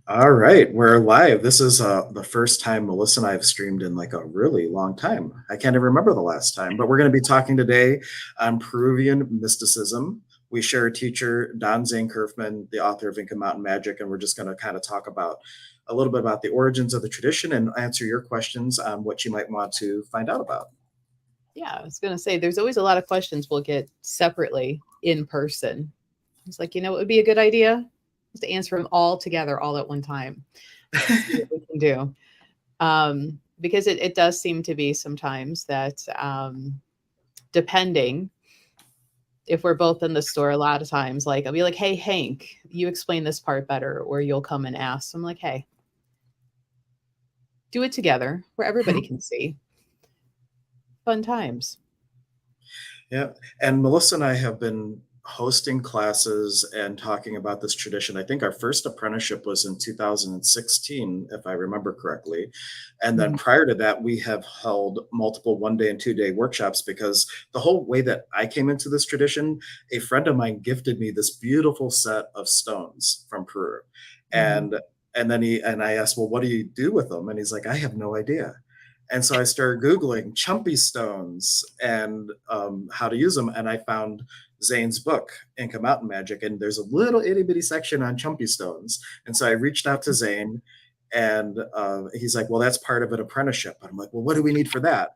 All right, we're live. This is the first time Melissa and I have streamed in like a really long time. I can't even remember the last time, but we're going to be talking today on Peruvian mysticism. We share a teacher, Don Zane Curfman, the author of Inka Mountain Magic, and we're just going to kind of talk about a little bit about the origins of the tradition and answer your questions on what you might want to find out about. Yeah, I was going to say there's always a lot of questions we'll get separately in person. It's like, what would be a good idea? Is to answer them all together, all at one time. See what we can do. Because it does seem to be sometimes that depending if we're both in the store, a lot of times, like I'll be like, hey, Hank, you explain this part better, or you'll come and ask. So I'm like, hey, do it together where everybody can see. Fun times. Yeah. And Melissa and I have been hosting classes and talking about this tradition. I think our first apprenticeship was in 2016, if I remember correctly. And then Mhm. prior to that, we have held multiple 1 day and 2 day workshops because the whole way that I came into this tradition, a friend of mine gifted me this beautiful set of stones from Peru. Mhm. And then I asked, well, what do you do with them? And he's like, I have no idea. And so I started Googling chumpy stones and how to use them. And I found Zane's book, Inka Mountain Magic, and there's a little itty bitty section on chumpy stones. And so I reached out to Zane, and he's like, well, that's part of an apprenticeship. And I'm like, well, what do we need for that?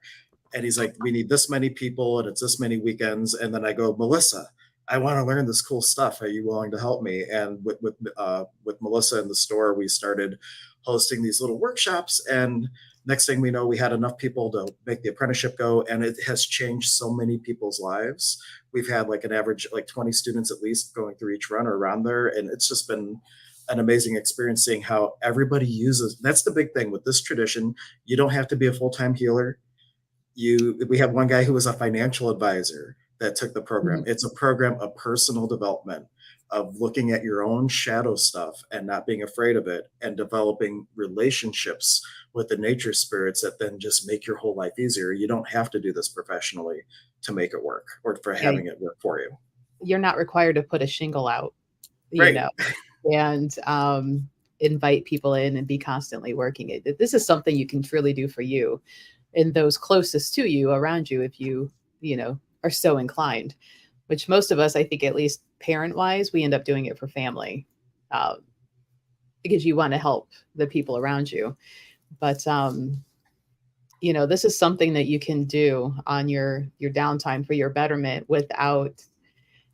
And he's like, we need this many people, and it's this many weekends. And then I go, Melissa, I want to learn this cool stuff. Are you willing to help me? And with Melissa in the store, we started hosting these little workshops, and next thing we know, we had enough people to make the apprenticeship go, and it has changed so many people's lives. We've had like an average like 20 students at least going through each run or around there, and it's just been an amazing experience seeing how everybody uses. That's the big thing with this tradition. You don't have to be a full-time healer. We have one guy who was a financial advisor that took the program. Mhm. It's a program of personal development, of looking at your own shadow stuff and not being afraid of it, and developing relationships with the nature spirits that then just make your whole life easier. You don't have to do this professionally to make it work or for Yeah, having it work for you. you're not required to put a shingle out, you Right. know, and invite people in and be constantly working it. This is something you can truly do for you and those closest to you around you if you are so inclined, which most of us, I think, at least parent wise, we end up doing it for family uh, because you want to help the people around you. But this is something that you can do on your downtime for your betterment without,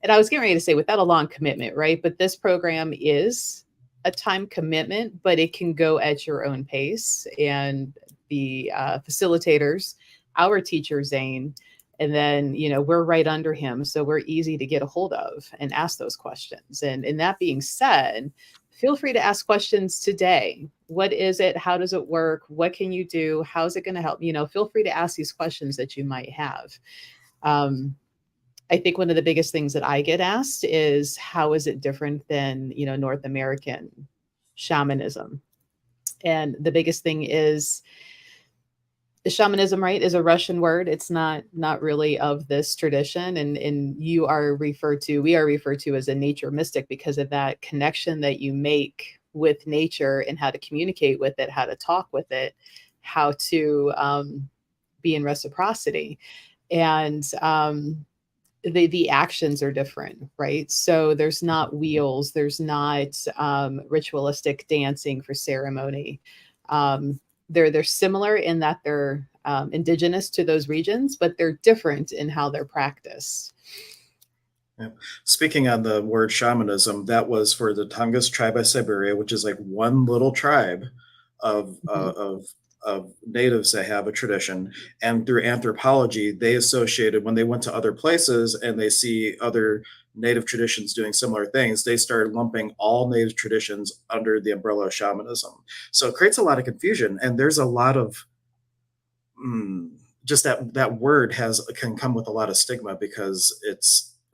and I was getting ready to say without a long commitment, right? But this program is a time commitment, but it can go at your own pace. And the facilitators, our teacher, Zane, and then, we're right under him. So we're easy to get a hold of and ask those questions. And that being said, feel free to ask questions today. What is it? How does it work? What can you do? How's it going to help? Feel free to ask these questions that you might have. Um, I think one of the biggest things that I get asked is how is it different than, North American shamanism? And the biggest thing is shamanism, right, is a Russian word. It's not really of this tradition. And we are referred to as a nature mystic because of that connection that you make with nature and how to communicate with it, how to talk with it, how to be in reciprocity. And the actions are different, right? So there's not wheels, there's not ritualistic dancing for ceremony. Um, they're similar in that they're indigenous to those regions, but they're different in how they're practiced. Yeah. Speaking on the word shamanism, that was for the Tongass tribe of Siberia, which is like one little tribe of Mhm. natives that have a tradition. And through anthropology, they associated when they went to other places and they see other native traditions doing similar things, they started lumping all native traditions under the umbrella of shamanism. So it creates a lot of confusion, and there's a lot of mm, just that word has can come with a lot of stigma because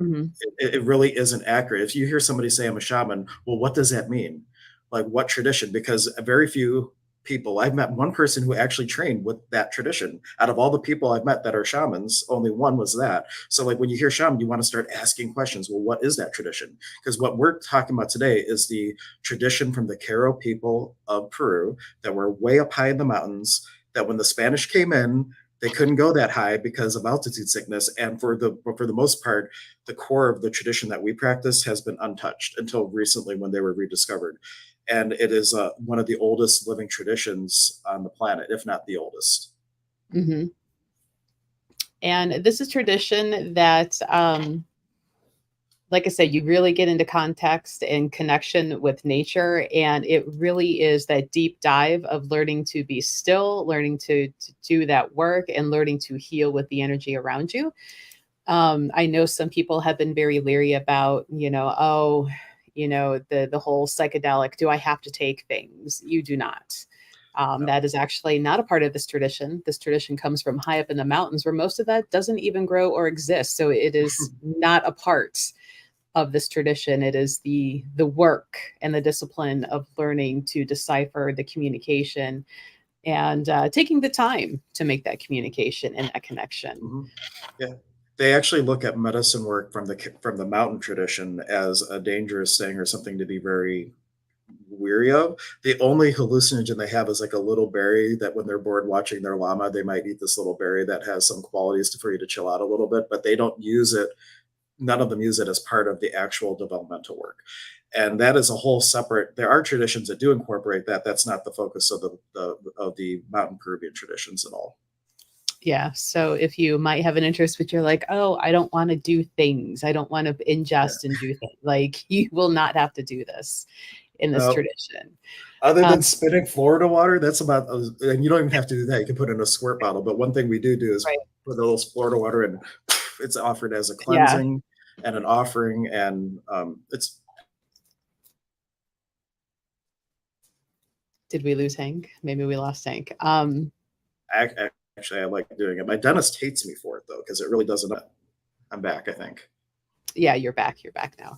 Mhm. it really isn't accurate. If you hear somebody say I'm a shaman, well, what does that mean? Like what tradition? Because very few. people. I've met one person who actually trained with that tradition. Out of all the people I've met that are shamans, only one was that. So like when you hear shaman, you want to start asking questions. Well, what is that tradition? Because what we're talking about today is the tradition from the Q'ero people of Peru that were way up high in the mountains, that when the Spanish came in, they couldn't go that high because of altitude sickness. And for the most part, the core of the tradition that we practice has been untouched until recently when they were rediscovered. And it is one of the oldest living traditions on the planet, if not the oldest. Mm-hmm. And this is tradition that, like I said, you really get into context and connection with nature. And it really is that deep dive of learning to be still, learning to do that work, and learning to heal with the energy around you. I know some people have been very leery about, the whole psychedelic, do I have to take things? You do not. No. That is actually not a part of this tradition. This tradition comes from high up in the mountains where most of that doesn't even grow or exist. So it is not a part of this tradition. It is the work and the discipline of learning to decipher the communication and taking the time to make that communication and that connection. Mm-hmm. Yeah. They actually look at medicine work from the mountain tradition as a dangerous thing or something to be very weary of. The only hallucinogen they have is like a little berry that when they're bored watching their llama, they might eat this little berry that has some qualities for you to chill out a little bit, but they don't use it. None of them use it as part of the actual developmental work. And that is a whole separate, there are traditions that do incorporate that. That's not the focus of the mountain Peruvian traditions at all. Yeah. So if you might have an interest, but you're like, oh, I don't want to do things. I don't want to ingest and do things. Like, you will not have to do this in this tradition. Other than spitting Florida water, that's about, and you don't even have to do that. You can put it in a squirt bottle. But one thing we do is put a little Florida water and it's offered as a cleansing and an offering. And it's. Did we lose Hank? Maybe we lost Hank. Actually, I like doing it. My dentist hates me for it though, because it really doesn't. I'm back, I think. Yeah, you're back. You're back now.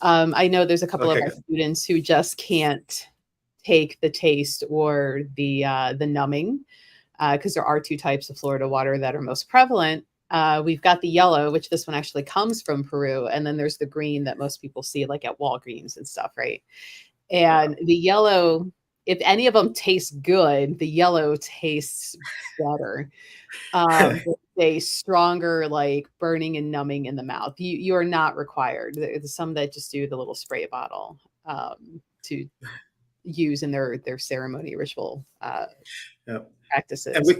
I know there's a couple of our students who just can't take the taste or the numbing, because there are two types of Florida water that are most prevalent. We've got the yellow, which this one actually comes from Peru, and then there's the green that most people see like at Walgreens and stuff, right? And the yellow, if any of them taste good, the yellow tastes better. A stronger, like burning and numbing in the mouth. You are not required. There's some that just do the little spray bottle to use in their ceremony ritual practices.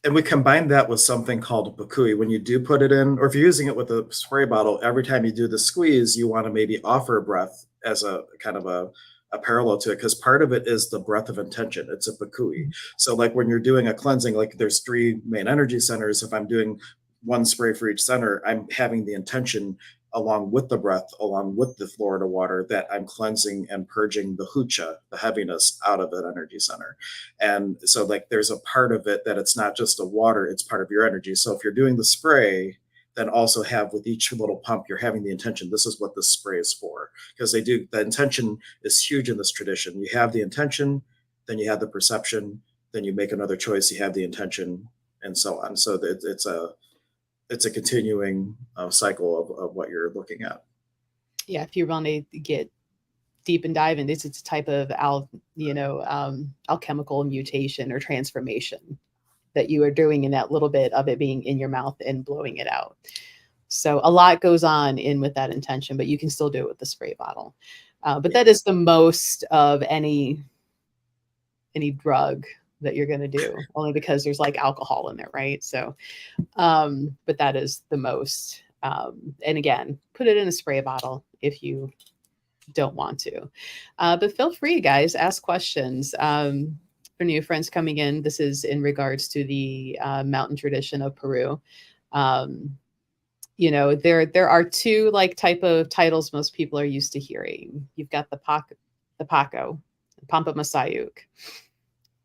And we combine that with something called bakui. When you do put it in, or if you're using it with a spray bottle, every time you do the squeeze, you want to maybe offer a breath as a kind of a parallel to it, because part of it is the breath of intention. It's a bakui. So like when you're doing a cleansing, like there's 3 main energy centers. If I'm doing one spray for each center, I'm having the intention along with the breath, along with the Florida water, that I'm cleansing and purging the hucha, the heaviness, out of that energy center. And so like there's a part of it that it's not just a water, it's part of your energy. So if you're doing the spray, then also have with each little pump, you're having the intention. This is what this spray is for. Because the intention is huge in this tradition. You have the intention, then you have the perception, then you make another choice, you have the intention, and so on. So it's a continuing cycle of what you're looking at. Yeah, if you want to get deep and dive in this, it's a type of alchemical mutation or transformation that you are doing in that little bit of it being in your mouth and blowing it out. So a lot goes on in with that intention, but you can still do it with the spray bottle. But that is the most of any drug that you're going to do, only because there's like alcohol in there, right? So, but that is the most. And again, put it in a spray bottle if you don't want to. But feel free, guys, ask questions. For new friends coming in, this is in regards to the mountain tradition of Peru. There are 2 like type of titles most people are used to hearing. You've got the Paco, Pampa Masayuk.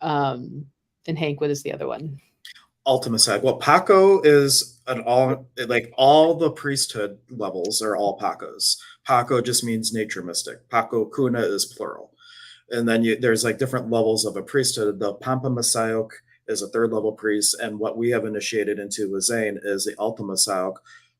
And Hank, what is the other one? Ultima side. Well, Paco is all the priesthood levels are all Pacos. Paco just means nature mystic. Paco Kuna is plural. And then there's like different levels of a priesthood. The Pampa Masayok is a third level priest, and what we have initiated into with Zane is the Alta Masayok,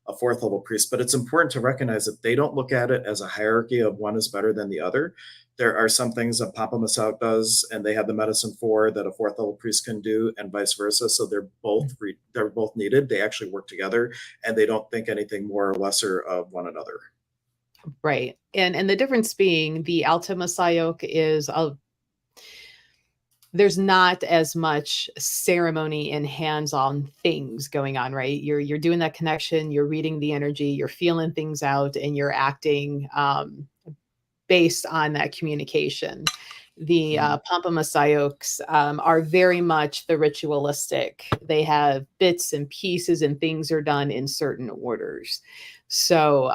a fourth level priest. But it's important to recognize that they don't look at it as a hierarchy of one is better than the other. There are some things that Papa Masayok does, and they have the medicine for that a fourth level priest can do, and vice versa. So they're both needed. They actually work together, and they don't think anything more or lesser of one another. Right. And the difference being the Alta Masayok is there's not as much ceremony and hands-on things going on, right? You're doing that connection, you're reading the energy, you're feeling things out, and you're acting based on that communication. The Pampa Masayoks are very much the ritualistic. They have bits and pieces, and things are done in certain orders. So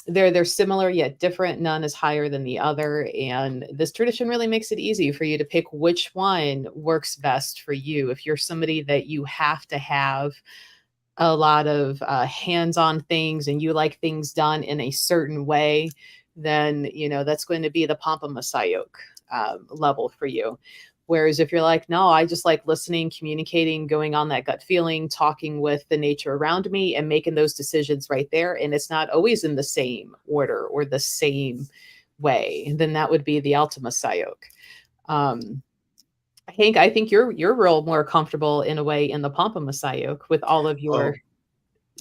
they're similar yet different. None is higher than the other, and this tradition really makes it easy for you to pick which one works best for you. If you're somebody that you have to have a lot of hands-on things and you like things done in a certain way, then that's going to be the Pampa Masayok level for you. Whereas if you're like, no, I just like listening, communicating, going on that gut feeling, talking with the nature around me and making those decisions right there, and it's not always in the same order or the same way, then that would be the Alta Masayok. Hank, I think you're real more comfortable in a way in the Pampa Masayok with all of Oh, your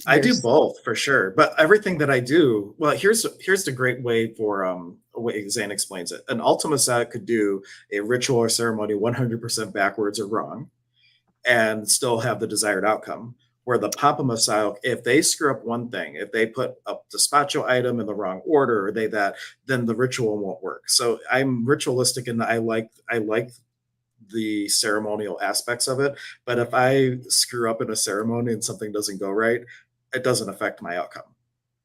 I do both for sure, but everything that I do, well, here's the great way for way Zane explains it. An Ultima set could do a ritual or ceremony 100% backwards or wrong, and still have the desired outcome. Where the Papa Messiah, if they screw up one thing, if they put a despacho item in the wrong order, or then the ritual won't work. So I'm ritualistic, and I like the ceremonial aspects of it. But if I screw up in a ceremony and something doesn't go right, it doesn't affect my outcome.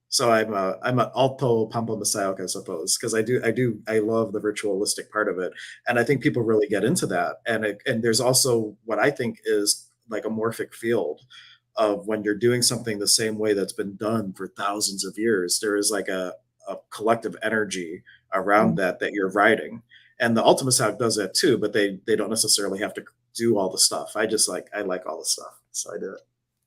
So I'm an alto pampa messiah, I suppose, because I love the ritualistic part of it, and I think people really get into that. And there's also what I think is like a morphic field of when you're doing something the same way that's been done for thousands of years. There is like a collective energy around that you're riding, and the Ultima Sound does that too. But they don't necessarily have to do all the stuff. I like all the stuff, so I do it.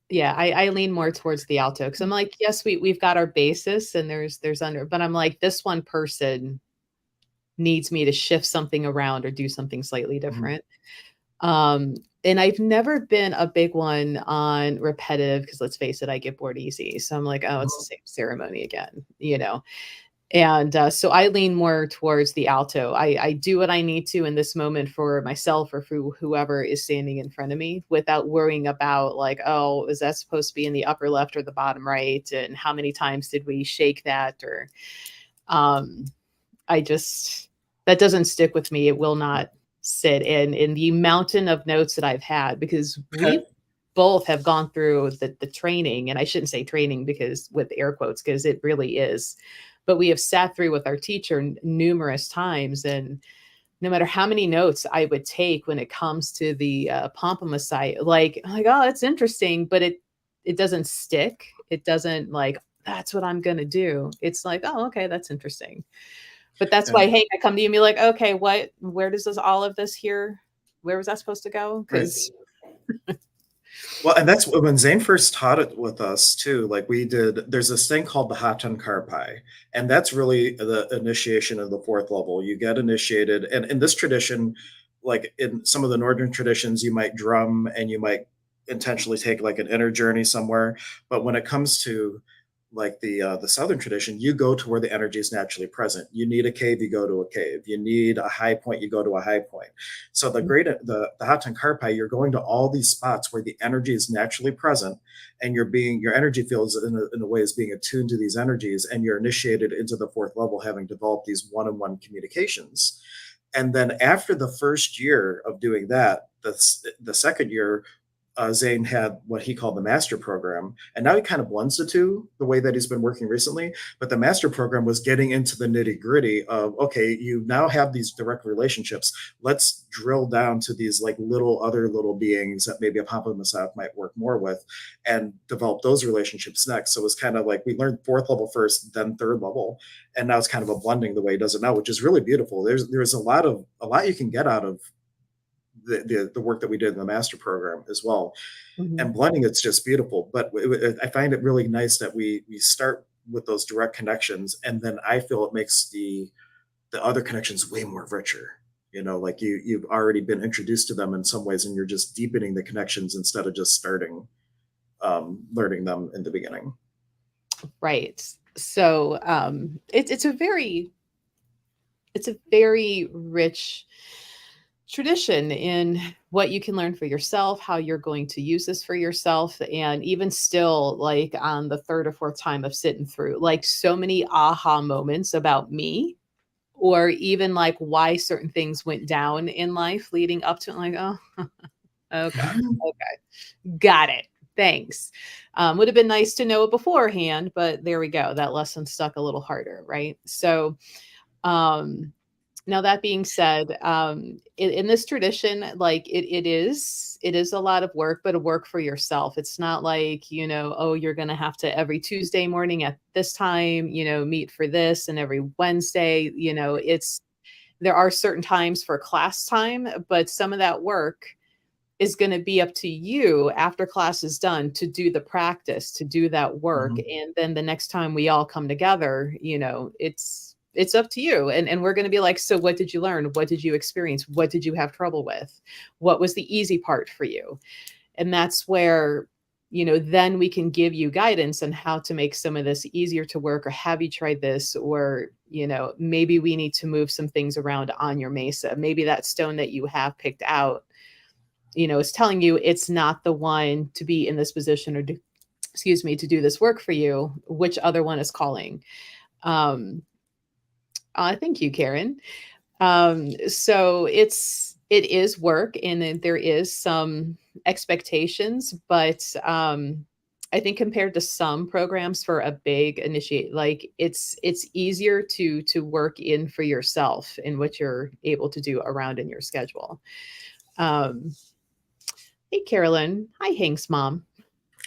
Yeah, I lean more towards the alto because I'm like, yes, we've got our basis and there's under, but I'm like, this one person needs me to shift something around or do something slightly Mhm. different. And I've never been a big one on repetitive because let's face it, I get bored easy. So I'm like, oh, it's the Mhm. same ceremony again. And so I lean more towards the alto. I do what I need to in this moment for myself or for whoever is standing in front of me without worrying about like, oh, is that supposed to be in the upper left or the bottom right? And how many times did we shake that? Or um, I just, that doesn't stick with me. It will not sit in the mountain of notes that I've had because we both have gone through the training, and I shouldn't say training because with air quotes, because it really is, but we have sat through with our teacher numerous times. And no matter how many notes I would take when it comes to the Pampa Messiah, like, oh, that's interesting, but it doesn't stick. It doesn't like, that's what I'm going to do. It's like, oh, okay, that's interesting. But that's why, And hey, I come to you and be like, okay, where does all of this here, where was that supposed to go? right. Because Well, and that's when Zane first taught it with us too. Like we did, there's this thing called the Hatan Karpay, and that's really the initiation of the fourth level. You get initiated, and in this tradition, like in some of the northern traditions, you might drum and you might intentionally take like an inner journey somewhere. But when it comes to like the southern tradition, you go to where the energy is naturally present. You need a cave, you go to a cave. You need a high point, you go to a high point. So the Hatan Karpai, you're going to all these spots where the energy is naturally present, and your energy fields in a way is being attuned to these energies, and you're initiated into the fourth level, having developed these one-on-one communications. And then after the first year of doing that, the second year, Zane had what he called the master program, and now he kind of blends the two the way that he's been working recently. But the master program was getting into the nitty gritty of, okay, you now have these direct relationships. Let's drill down to these like other little beings that maybe a Papa Messiah might work more with, and develop those relationships next. So it was kind of like we learned fourth level first, then third level, and now it's kind of a blending the way he does it now, which is really beautiful. There's a lot you can get out of the work that we did in the master program as well. Mhm. And blending, it's just beautiful. But I find it really nice that we start with those direct connections, and then I feel it makes the other connections way more richer. Like you've already been introduced to them in some ways, and you're just deepening the connections instead of just starting learning them in the beginning. Right. So it's a very rich tradition in what you can learn for yourself, how you're going to use this for yourself. And even still, like on the third or fourth time of sitting through, like so many aha moments about me, or even like why certain things went down in life leading up to it. Like, oh, okay, okay, got it. Thanks. Would have been nice to know it beforehand, but there we go. That lesson stuck a little harder, right? So, um, now that being said, in this tradition, like it is a lot of work, but a work for yourself. It's not like, oh, you're going to have to every Tuesday morning at this time, meet for this, and every Wednesday, there are certain times for class time, but some of that work is going to be up to you after class is done to do the practice, to do that work. Mhm. And then the next time we all come together, it's up to you. And we're going to be like, so what did you learn? What did you experience? What did you have trouble with? What was the easy part for you? And that's where, then we can give you guidance on how to make some of this easier to work, or have you tried this? Or, maybe we need to move some things around on your mesa. Maybe that stone that you have picked out, is telling you it's not the one to be in this position, or to do this work for you. Which other one is calling? Um, thank you, Karen. So it is work, and then there is some expectations, but I think compared to some programs for a big initiate, like it's easier to work in for yourself in what you're able to do around in your schedule. Um, Hey, Carolyn. Hi, Hank's mom.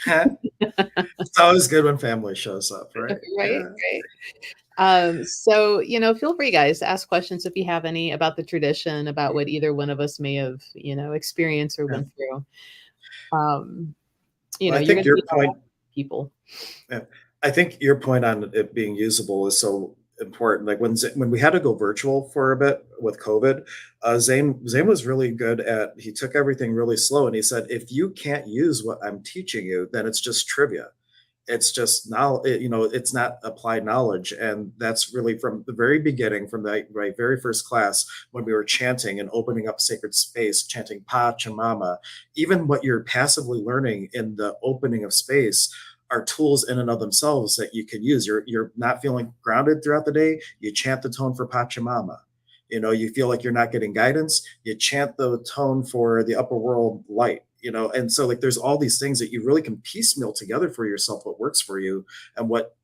It's always good when family shows up, right? Right, Yeah. right. So, feel free, guys, to ask questions if you have any about the tradition, about what either one of us may have, experienced or Yeah. went through. Um, Well, I you're think going to your meet a lot point. of people. Yeah. I think your point on it being usable is so important. Like when we had to go virtual for a bit with COVID, Zane was really good at. He took everything really slow, and he said, if you can't use what I'm teaching you, then it's just trivia. It's just now, it's not applied knowledge. And that's really from the very beginning, from the right, very first class, when we were chanting and opening up sacred space, chanting Pachamama. Even what you're passively learning in the opening of space are tools in and of themselves that you can use. You're not feeling grounded throughout the day, you chant the tone for Pachamama. You feel like you're not getting guidance, you chant the tone for the upper world light. And so like there's all these things that you really can piecemeal together for yourself, what works for you and what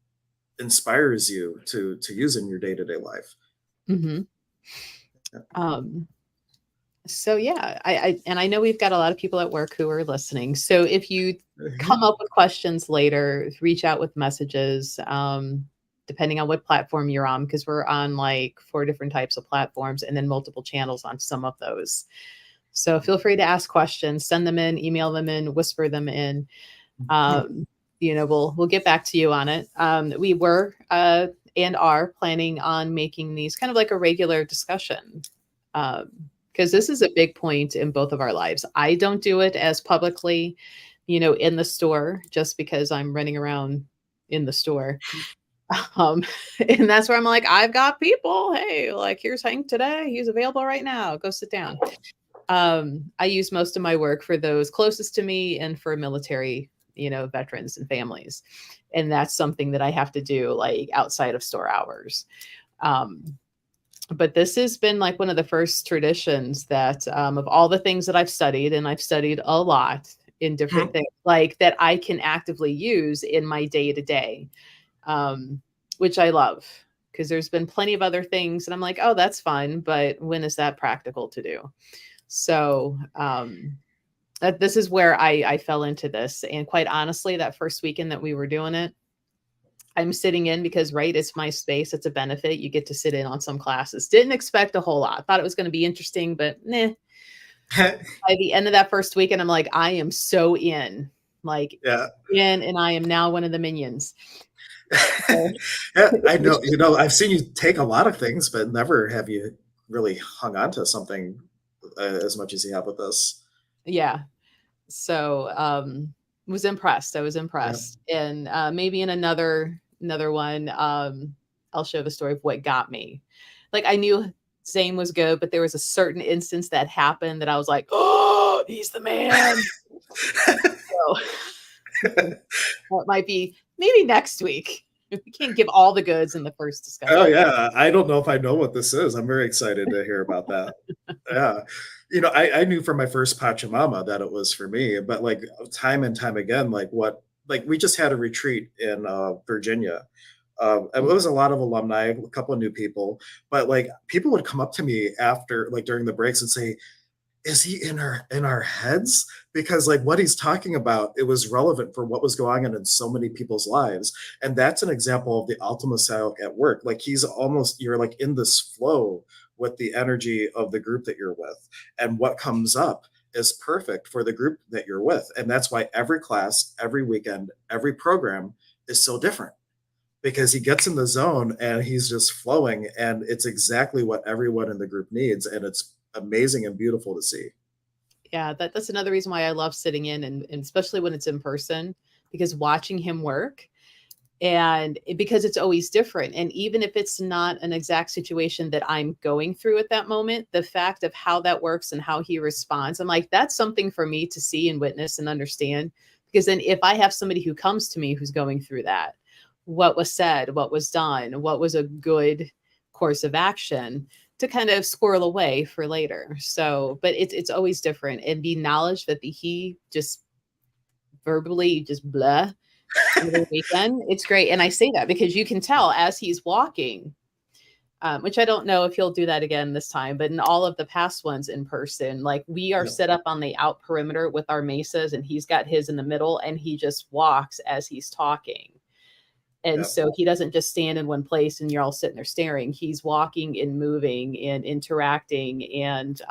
inspires you to use in your day-to-day life. Hmm. Um, so yeah, and I know we've got a lot of people at work who are listening. So if you come up with questions later, reach out with messages, depending on what platform you're on, because we're on like 4 different types of platforms and then multiple channels on some of those. So feel free to ask questions, send them in, email them in, whisper them in. We'll get back to you on it. We were and are planning on making these kind of like a regular discussion, because this is a big point in both of our lives. I don't do it as publicly, in the store, just because I'm running around in the store. Um, and that's where I'm like, I've got people. Hey, like here's Hank today. He's available right now. Go sit down. I use most of my work for those closest to me and for military, veterans and families. And that's something that I have to do like outside of store hours. But this has been like one of the first traditions that of all the things that I've studied, and I've studied a lot, in different things, like that I can actively use in my day to day, which I love, because there's been plenty of other things and I'm like, oh, that's fun, but when is that practical to do? So this is where I fell into this. And quite honestly, that first weekend that we were doing it, I'm sitting in because, right, it's my space. It's a benefit. You get to sit in on some classes. Didn't expect a whole lot. Thought it was going to be interesting, but nah. By the end of that first weekend, I'm like, I am so in, like Yeah. in, and I am now one of the minions. Yeah, I know. You know, I've seen you take a lot of things, but never have you really hung on to something as much as you have with this. Yeah. So was impressed. I was Yeah. impressed. And maybe in another one, I'll share the story of what got me. Like I knew Zane was good, but there was a certain instance that happened that I was like, oh, he's the man. So that might be maybe next week. We can't give all the goods in the first Oh discussion. yeah, I don't know if I know what this is. I'm very excited to hear about that. Yeah, you know, I knew from my first Pachamama that it was for me, but like time and time again, like we just had a retreat in Virginia. It was a lot of alumni, a couple of new people, but like people would come up to me after, like during the breaks, and say, is he in our heads? Because like what he's talking about, it was relevant for what was going on in so many people's lives. And that's an example of the Ultima Psychic at work. Like he's almost, you're like in this flow with the energy of the group that you're with, and what comes up is perfect for the group that you're with. And that's why every class, every weekend, every program is so different, because he gets in the zone and he's just flowing, and it's exactly what everyone in the group needs, and it's amazing and beautiful to see. Yeah, that's another reason why I love sitting in, and especially when it's in person, because watching him work, and because it's always different. And even if it's not an exact situation that I'm going through at that moment, the fact of how that works and how he responds, I'm like, that's something for me to see and witness and understand. Because then if I have somebody who comes to me who's going through that, what was said, what was done, what was a good course of action to kind of squirrel away for later. So, but it's always different. And the knowledge that he just verbally just blah every weekend. It's great. And I say that because you can tell as he's walking, which I don't know if he'll do that again this time, but in all of the past ones in person, like we are Yep. set up on the out perimeter with our mesas and he's got his in the middle and he just walks as he's talking. And Yep. so he doesn't just stand in one place and you're all sitting there staring. He's walking and moving and interacting. And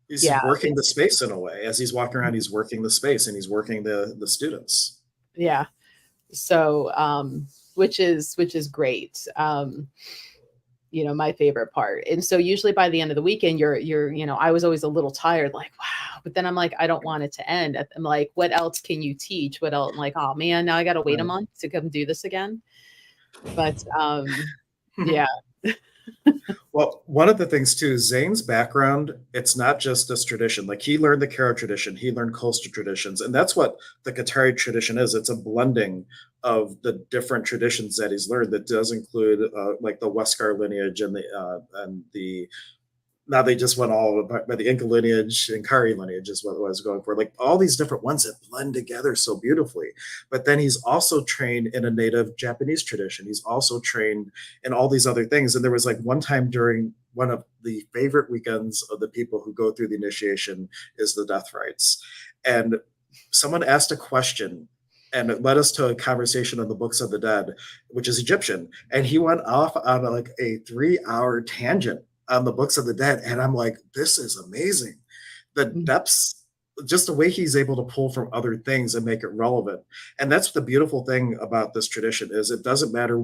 He's yeah, working the space in a way. As he's walking around, he's working the space, and he's working the students. yeah. So which is great. My favorite part. And so usually by the end of the weekend, I was always a little tired, like, wow. But then I'm like, I don't want it to end. I'm like, what else can you teach? What else? I'm like, oh man, now I got to wait a Right. month to come do this again. But yeah. Well, one of the things too, Zane's background, it's not just this tradition. Like he learned the Karo tradition, he learned coastal traditions, and that's what the Qatari tradition is. It's a blending of the different traditions that he's learned that does include like the Westgar lineage and the now they just went all by the Inka lineage and Kari lineage is what I was going for. Like all these different ones that blend together so beautifully. But then he's also trained in a native Japanese tradition. He's also trained in all these other things. And there was like one time during one of the favorite weekends of the people who go through the initiation is the death rites. And someone asked a question, and it led us to a conversation on the books of the dead, which is Egyptian. And he went off on like a 3-hour tangent on the books of the dead, and I'm like, this is amazing. The depths, just the way he's able to pull from other things and make it relevant. And that's the beautiful thing about this tradition is it doesn't matter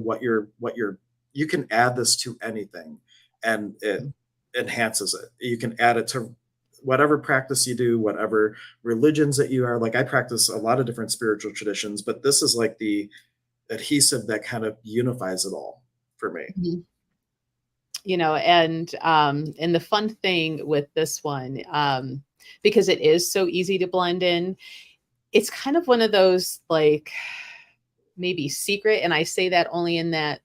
you can add this to anything and it enhances it. You can add it to whatever practice you do, whatever religions that you are. Like I practice a lot of different spiritual traditions, but this is like the adhesive that kind of unifies it all for me. Mhm. And the fun thing with this one, because it is so easy to blend in, it's kind of one of those like maybe secret, and I say that only in that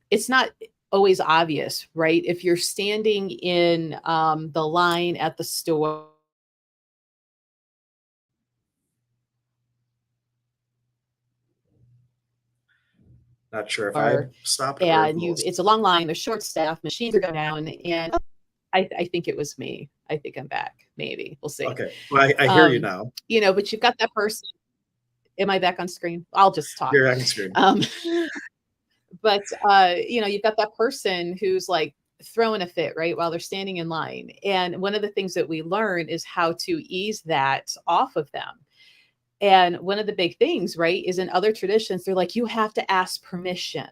it's not always obvious, right? If you're standing in the line at the store Not sure if I Or stopped or if and you most. it's a long line, there's short staff, machines are going down, and I think it was me. I think I'm back. Maybe. We'll see. Okay. Well, I hear you Um, now. but you've got that person. Am I back on screen? I'll just talk. You're on screen. Um, but you've got that person who's like throwing a fit, right, while they're standing in line. And one of the things that we learn is how to ease that off of them. And one of the big things, right, is in other traditions, they're like, you have to ask permission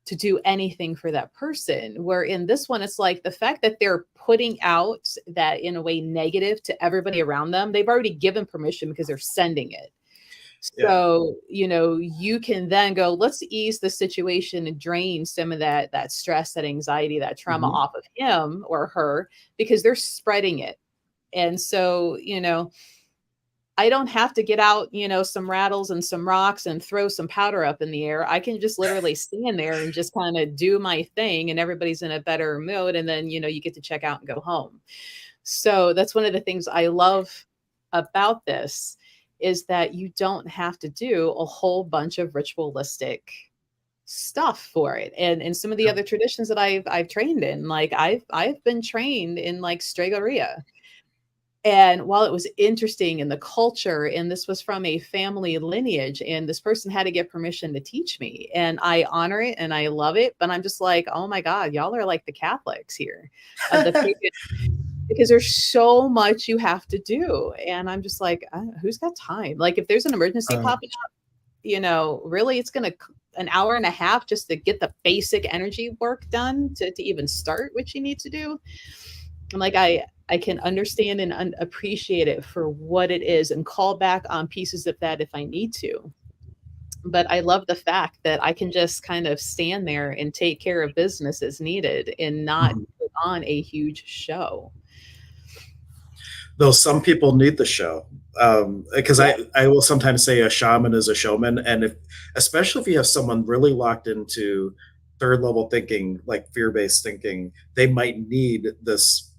to do anything for that person. Where in this one, it's like the fact that they're putting out that in a way negative to everybody around them, they've already given permission because they're sending it. Yeah. So, you can then go, let's ease the situation and drain some of that stress, that anxiety, that trauma Hmm. off of him or her because they're spreading it. And so, I don't have to get out, some rattles and some rocks and throw some powder up in the air. I can just literally stand there and just kind of do my thing and everybody's in a better mood. And then, you get to check out and go home. So that's one of the things I love about this is that you don't have to do a whole bunch of ritualistic stuff for it. And some of the other traditions that I've trained in, like I've been trained in like Stregoria. And while it was interesting in the culture, and this was from a family lineage, and this person had to get permission to teach me, and I honor it and I love it, but I'm just like, oh my God, y'all are like the Catholics here, the pagan, because there's so much you have to do, and I'm just like, who's got time? Like, if there's an emergency popping up, really, it's gonna an hour and a half just to get the basic energy work done to even start what you need to do. I'm like, I can understand and appreciate it for what it is and call back on pieces of that if I need to. But I love the fact that I can just kind of stand there and take care of business as needed and not Mhm. put on a huge show. Though some people need the show, because Yeah. I will sometimes say a shaman is a showman, and if especially if you have someone really locked into third level thinking, like fear based thinking, they might need this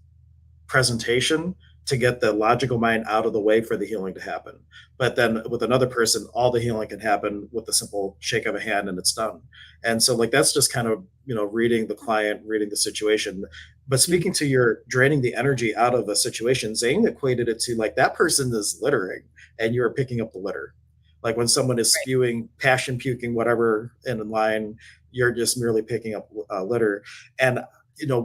presentation to get the logical mind out of the way for the healing to happen. But then with another person, all the healing can happen with a simple shake of a hand and it's done. And so like that's just kind of, reading the client, reading the situation. But Mhm. speaking to your draining the energy out of a situation, Zane equated it to like that person is littering and you're picking up the litter. Like when someone is Right. spewing, passion puking, whatever in line, you're just merely picking up litter. And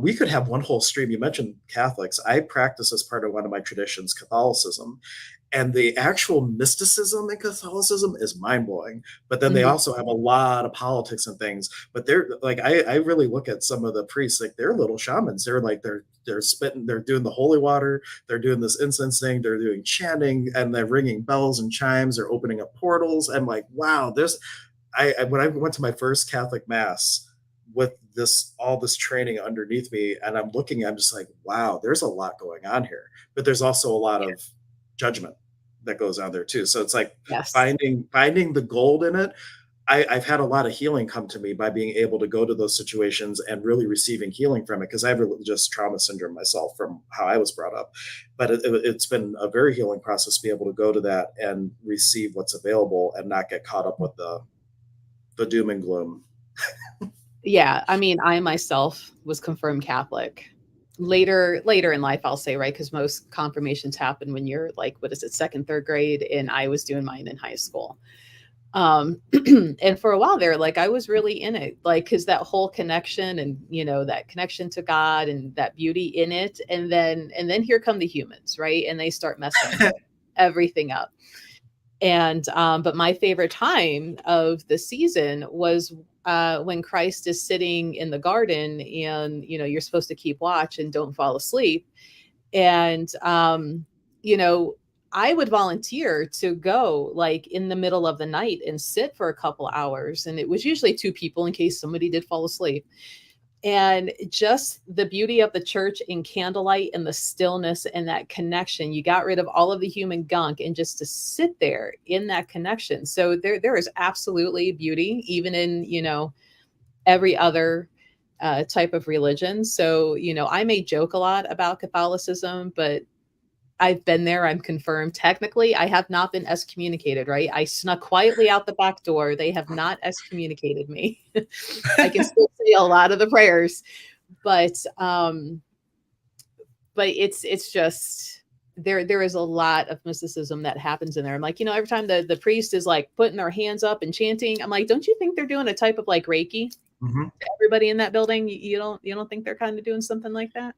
we could have one whole stream. You mentioned Catholics. I practice as part of one of my traditions, Catholicism. And the actual mysticism in Catholicism is mind blowing. But then they Mhm. also have a lot of politics and things. But they're like, I really look at some of the priests, like they're little shamans. They're like, they're spitting, they're doing the holy water, they're doing this incense thing, they're doing chanting, and they're ringing bells and chimes, they're opening up portals. And like, wow, there's, when I went to my first Catholic mass with this all this training underneath me, and I'm just like, wow, there's a lot going on here. But there's also a lot Yeah. of judgment that goes on there too. So it's like Yes. finding the gold in it. I've had a lot of healing come to me by being able to go to those situations and really receiving healing from it because I have religious trauma syndrome myself from how I was brought up. But it's been a very healing process to be able to go to that and receive what's available and not get caught up with the doom and gloom. Yeah, I mean, I myself was confirmed Catholic. Later in life, I'll say, right? Because most confirmations happen when you're like, what is it, second, third grade, and I was doing mine in high school. And for a while there, like I was really in it, like because that whole connection and that connection to God and that beauty in it, and then here come the humans, right? And they start messing everything up. And but my favorite time of the season was when Christ is sitting in the garden, and you're supposed to keep watch and don't fall asleep. And you know, I would volunteer to go like in the middle of the night and sit for a couple hours, and it was usually two people in case somebody did fall asleep. And just the beauty of the church in candlelight and the stillness and that connection, you got rid of all of the human gunk and just to sit there in that connection. So there is absolutely beauty even in every other type of religion. So I may joke a lot about Catholicism, but I've been there. I'm confirmed. Technically, I have not been excommunicated, right? I snuck quietly out the back door. They have not excommunicated me. I can still say a lot of the prayers, but it's just there is a lot of mysticism that happens in there. I'm like, every time the priest is like putting their hands up and chanting, I'm like, don't you think they're doing a type of like Reiki? Mm-hmm. Everybody in that building, you don't think they're kind of doing something like that?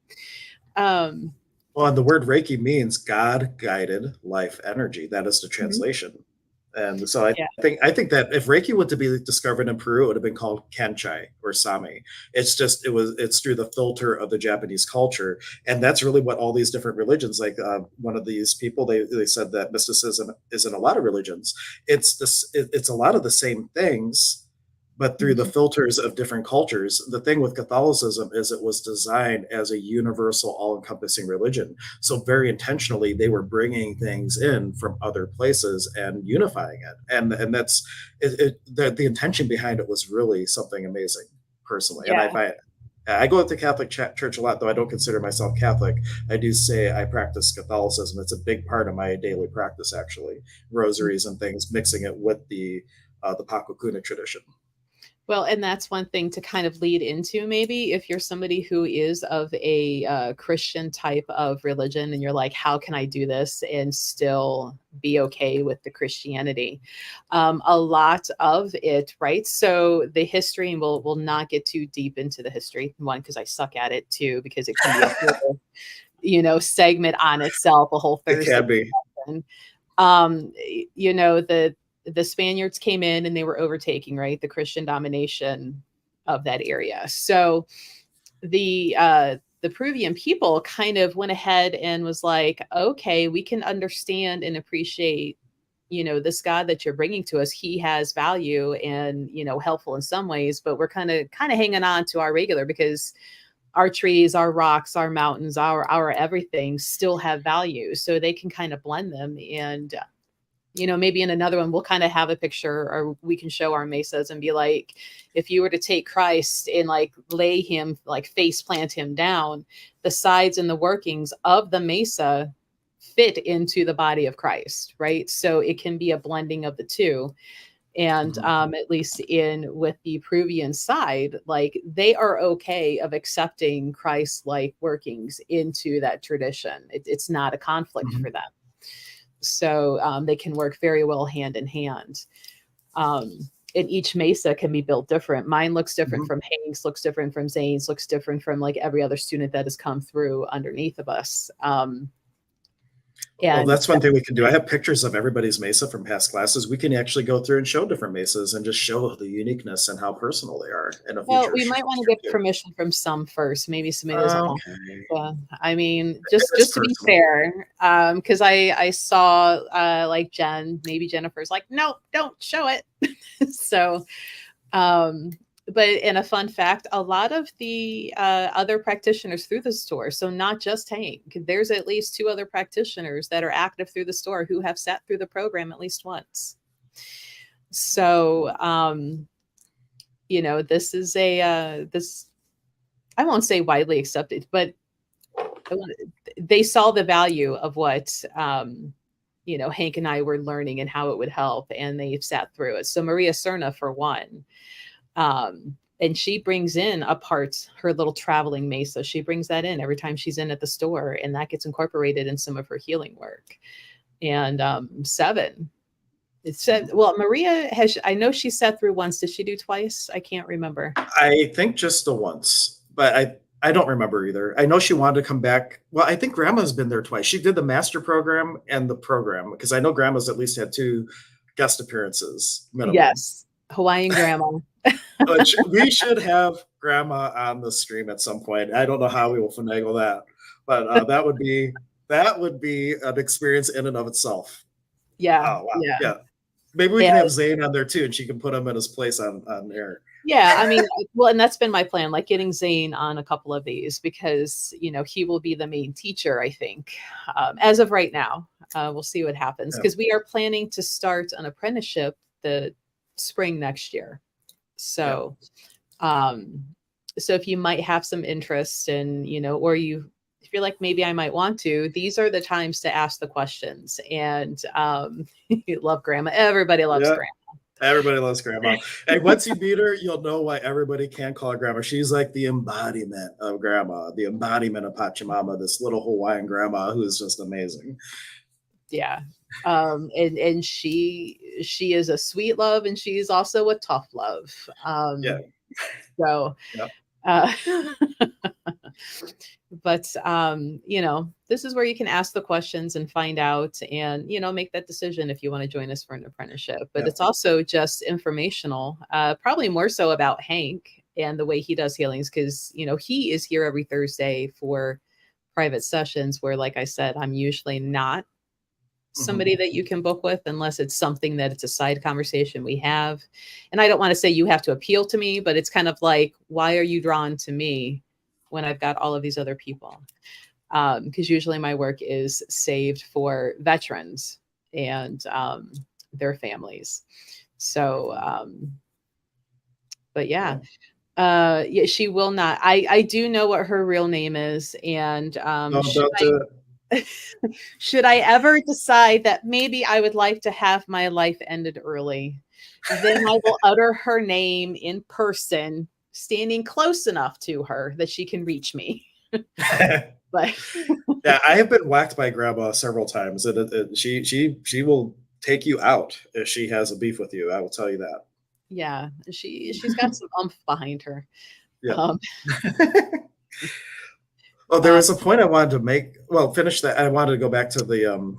Well, and the word Reiki means God guided life energy. That is the Mhm. translation. And so Yeah. I think that if Reiki were to be discovered in Peru, it would have been called Kenchai or Sami. It's through the filter of the Japanese culture, and that's really what all these different religions. Like one of these people, they said that mysticism is in a lot of religions. It's a lot of the same things, but through the Mhm. filters of different cultures. The thing with Catholicism is it was designed as a universal, all-encompassing religion. So very intentionally, they were bringing things in from other places and unifying it. And that's the intention behind it was really something amazing, personally. And Yeah. I go to Catholic church a lot, though I don't consider myself Catholic. I do say I practice Catholicism. It's a big part of my daily practice, actually, rosaries and things, mixing it with the Pakokuna tradition. Well, and that's one thing to kind of lead into, maybe if you're somebody who is of a Christian type of religion and you're like, how can I do this and still be okay with the Christianity? A lot of it, right? So the history, and we'll not get too deep into the history. One, because I suck at it. Two, because it can be a whole, segment on itself, a whole It Thursday. can be. um the Spaniards came in and they were overtaking, right, the Christian domination of that area. So the Peruvian people kind of went ahead and was like, okay, we can understand and appreciate, this God that you're bringing to us. He has value and, helpful in some ways, but we're kind of hanging on to our regular, because our trees, our rocks, our mountains, our everything still have value. So they can kind of blend them. And maybe in another one, we'll kind of have a picture, or we can show our mesas and be like, if you were to take Christ and like lay him, like face plant him down, the sides and the workings of the mesa fit into the body of Christ, right? So it can be a blending of the two. And Mhm. at least in with the Peruvian side, like they are okay of accepting Christ-like workings into that tradition. It's not a conflict Mhm. for them. So they can work very well hand in hand. Um, and each mesa can be built different. Mine looks different Mhm. from Hank's, looks different from Zane's, looks different from like every other student that has come through underneath of us. Well, And that's one thing we can do. I have pictures of everybody's mesa from past classes. We can actually go through and show different mesas and just show the uniqueness and how personal they are in a well, future we might want to trip get too. permission from some first. Maybe somebody doesn't want. Okay. I mean, It is just to be personal. fair, because I saw like Jen, maybe Jennifer's like, no, don't show it. So, um, but in a fun fact, a lot of the other practitioners through the store, so not just Hank, there's at least two other practitioners that are active through the store who have sat through the program at least once. So, this is this, I won't say widely accepted, but they saw the value of what Hank and I were learning and how it would help, and they've sat through it. So Maria Cerna, for one, and she brings in a part, her little traveling mesa. She brings that in every time she's in at the store, and that gets incorporated in some of her healing work. And Seven, it said, Mhm. well, Maria has, I know she sat through once. Did she do twice? I can't remember. I think just the once, but I don't remember either. I know she wanted to come back. Well, I think Grandma's been there twice. She did the master program and the program, because I know Grandma's at least had two guest appearances minimum. Yes, Hawaiian grandma. Which we should have Grandma on the stream at some point. I don't know how we will finagle that, but that would be an experience in and of itself. Yeah, Oh wow, yeah. yeah. Maybe we Yeah, can have Zane on there too, and she can put him in his place on air. yeah, I mean, well, and that's been my plan, like getting Zane on a couple of these, because he will be the main teacher, I think, as of right now. We'll see what happens, Yeah, because we are planning to start an apprenticeship the spring next year. yeah. So, um, so if you might have some interest in, or you if you're like, maybe I might want to, these are the times to ask the questions. And you love grandma. Everybody loves Yeah. grandma. Everybody loves grandma. And once you meet her, you'll know why everybody can call her grandma. She's like the embodiment of grandma, the embodiment of Pachamama, this little Hawaiian grandma who is just amazing. Yeah. And she is a sweet love, and she's also a tough love. Yeah. So Yeah. uh but you know, this is where you can ask the questions and find out, and you know, make that decision if you want to join us for an apprenticeship. But Yeah. it's also just informational, probably more so about Hank and the way he does healings, because you know, he is here every Thursday for private sessions where, like I said, I'm usually not somebody that you can book with unless it's something that it's a side conversation we have. And I don't want to say you have to appeal to me, but it's kind of like, why are you drawn to me when I've got all of these other people? Because usually my work is saved for veterans and their families. So but yeah. Yeah, she will not. I do know what her real name is, and No, don't do it. should I ever decide that maybe I would like to have my life ended early, then I will utter her name in person, standing close enough to her that she can reach me. But Yeah, I have been whacked by grandma several times, and she will take you out if she has a beef with you. I will tell you that. yeah, she's got some umph behind her. Yeah. Um, Oh, there uh, was a point I wanted to make. Well, finish that. I wanted to go back to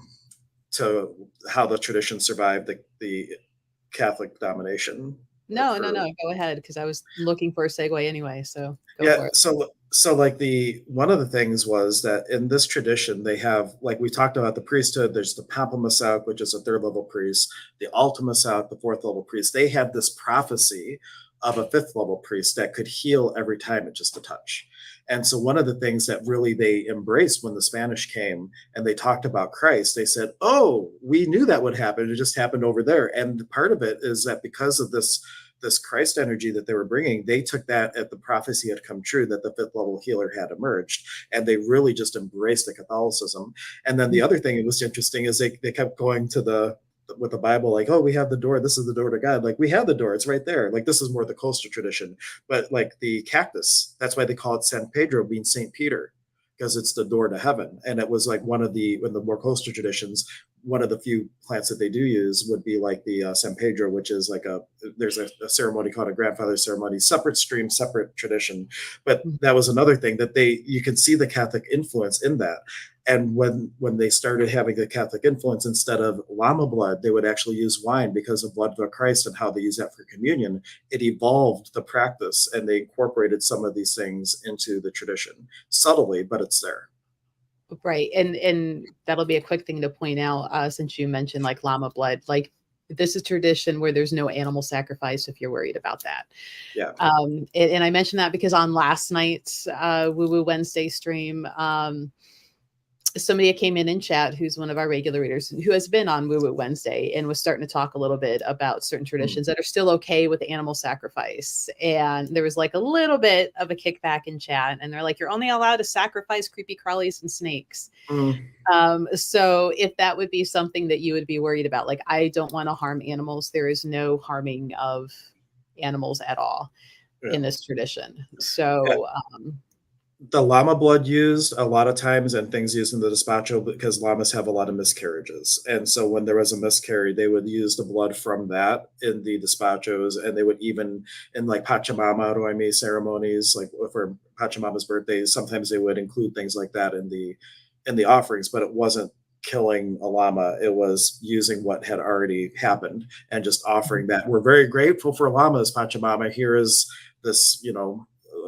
how the tradition survived the Catholic domination of no, Peru. go ahead, because I was looking for a segue anyway. So go Yeah, for it. so like the one of the things was that in this tradition they have, like we talked about the priesthood, there's the Pampamasauk, which is a third level priest, the Altamasauk, the fourth level priest. They had this prophecy of a fifth level priest that could heal every time it just a touch. And so one of the things that really they embraced when the Spanish came and they talked about Christ, they said, "Oh, we knew that would happen. It just happened over there." And part of it is that because of this Christ energy that they were bringing, they took that at the prophecy had come true that the fifth level healer had emerged, and they really just embraced the Catholicism. And then the other thing that was interesting is they kept going to the with the Bible, like, oh, we have the door. This is the door to God. Like, we have the door. It's right there. Like, this is more the coastal tradition. But like the cactus, that's why they call it San Pedro, being Saint Peter, because it's the door to heaven. And it was like one of the, in the more coastal traditions, one of the few plants that they do use would be like the San Pedro, which is like there's a ceremony called a grandfather ceremony, separate stream, separate tradition. But that was another thing that you can see the Catholic influence in that. And when they started having the Catholic influence, instead of llama blood, they would actually use wine because of blood of Christ and how they use that for communion. It evolved the practice, and they incorporated some of these things into the tradition subtly, but it's there. Right. And that'll be a quick thing to point out, since you mentioned like llama blood, like this is tradition where there's no animal sacrifice if you're worried about that. Yeah. And I mentioned that because on last night's Woo Woo Wednesday stream, somebody came in chat who's one of our regular readers who has been on Woo Woo Wednesday and was starting to talk a little bit about certain traditions that are still okay with animal sacrifice. And there was like a little bit of a kickback in chat, and they're like, you're only allowed to sacrifice creepy crawlies and snakes. So if that would be something that you would be worried about, like, I don't want to harm animals. There is no harming of animals at all in this tradition. So, the llama blood used a lot of times and things used in the despacho because llamas have a lot of miscarriages. And so when there was a miscarry, they would use the blood from that in the despachos. And they would even in like Pachamama Roimi ceremonies, like for Pachamama's birthday, sometimes they would include things like that in the offerings, but it wasn't killing a llama. It was using what had already happened and just offering that. We're very grateful for llamas, Pachamama. Here is this,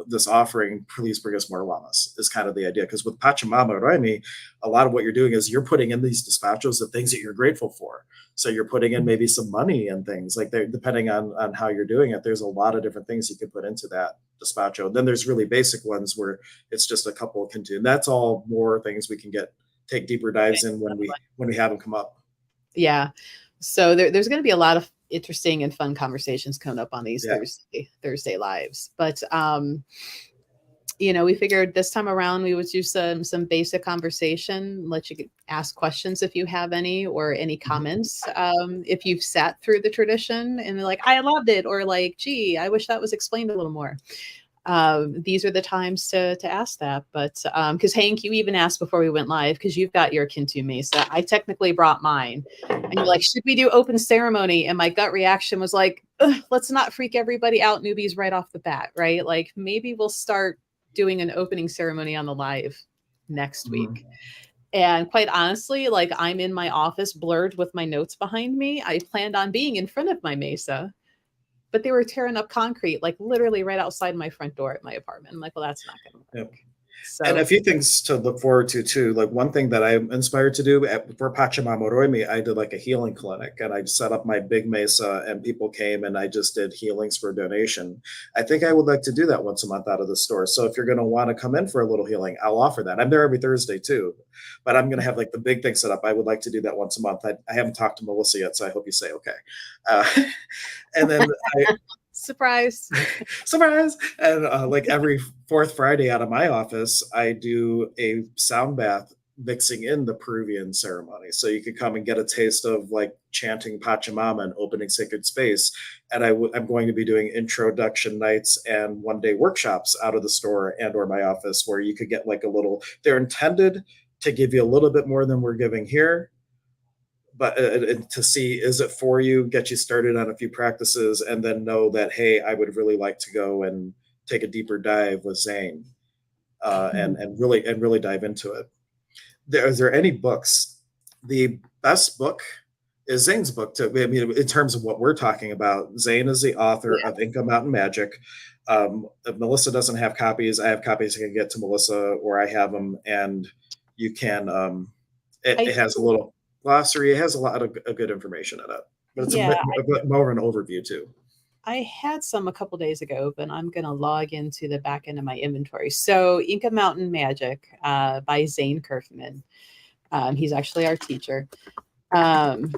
this offering, please bring us more llamas, is kind of the idea. Because with Pachamama Raimi, a lot of what you're doing is you're putting in these despachos the things that you're grateful for. So you're putting in maybe some money and things like that, depending on how you're doing it. There's a lot of different things you can put into that despacho. And then there's really basic ones where it's just a couple of continue. That's all more things we can take deeper dives in when we have them come up. Yeah. So there's going to be a lot of interesting and fun conversations coming up on these Thursday lives. But we figured this time around we would do some basic conversation, let you ask questions if you have any, or any comments. If you've sat through the tradition and like, I loved it, or like, gee, I wish that was explained a little more. These are the times to ask that. But because Hank, you even asked before we went live, because you've got your Kintu Mesa. I technically brought mine. And you're like, should we do open ceremony? And my gut reaction was like, let's not freak everybody out, newbies, right off the bat, right? Like maybe we'll start doing an opening ceremony on the live next week. And quite honestly, like I'm in my office blurred with my notes behind me. I planned on being in front of my Mesa, but they were tearing up concrete, like literally right outside my front door at my apartment. I'm like, well, that's not going to work. Yep. So, and a few things to look forward to too. Like one thing that I'm inspired to do for Pachamama, I did like a healing clinic, and I set up my big mesa, and people came, and I just did healings for donation. I think I would like to do that once a month out of the store. So if you're going to want to come in for a little healing, I'll offer that. I'm there every Thursday too, but I'm going to have like the big thing set up. I would like to do that once a month. I haven't talked to Melissa yet, so I hope you say okay. And then surprise. And like every fourth Friday out of my office, I do a sound bath mixing in the Peruvian ceremony. So you could come and get a taste of like chanting Pachamama and opening sacred space. And I'm going to be doing introduction nights and one-day workshops out of the store and or my office, where you could get like a little, they're intended to give you a little bit more than we're giving here, but to see, is it for you, get you started on a few practices, and then know that, hey, I would really like to go and take a deeper dive with Zane, and really dive into it. Is there any books? The best book is Zane's book. In terms of what we're talking about, Zane is the author of Inka Mountain Magic. If Melissa doesn't have copies, I have copies I can get to Melissa, or I have them, and you can. It has a little glossary. It has a lot of good information in it, but it's more of an overview too. I had some a couple days ago, but I'm going to log into the back end of my inventory. So Inka Mountain Magic by Zane Curfman. He's actually our teacher. Yep,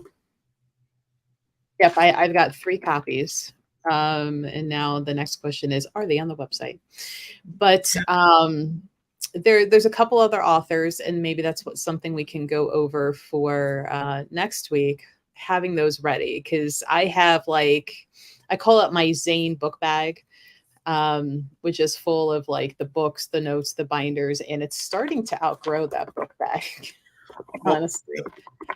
I've got 3 copies. And now the next question is, are they on the website? But there's a couple other authors, and maybe that's something we can go over for next week, having those ready, because I have I call it my Zane book bag, which is full of like the books, the notes, the binders, and it's starting to outgrow that book bag. Honestly.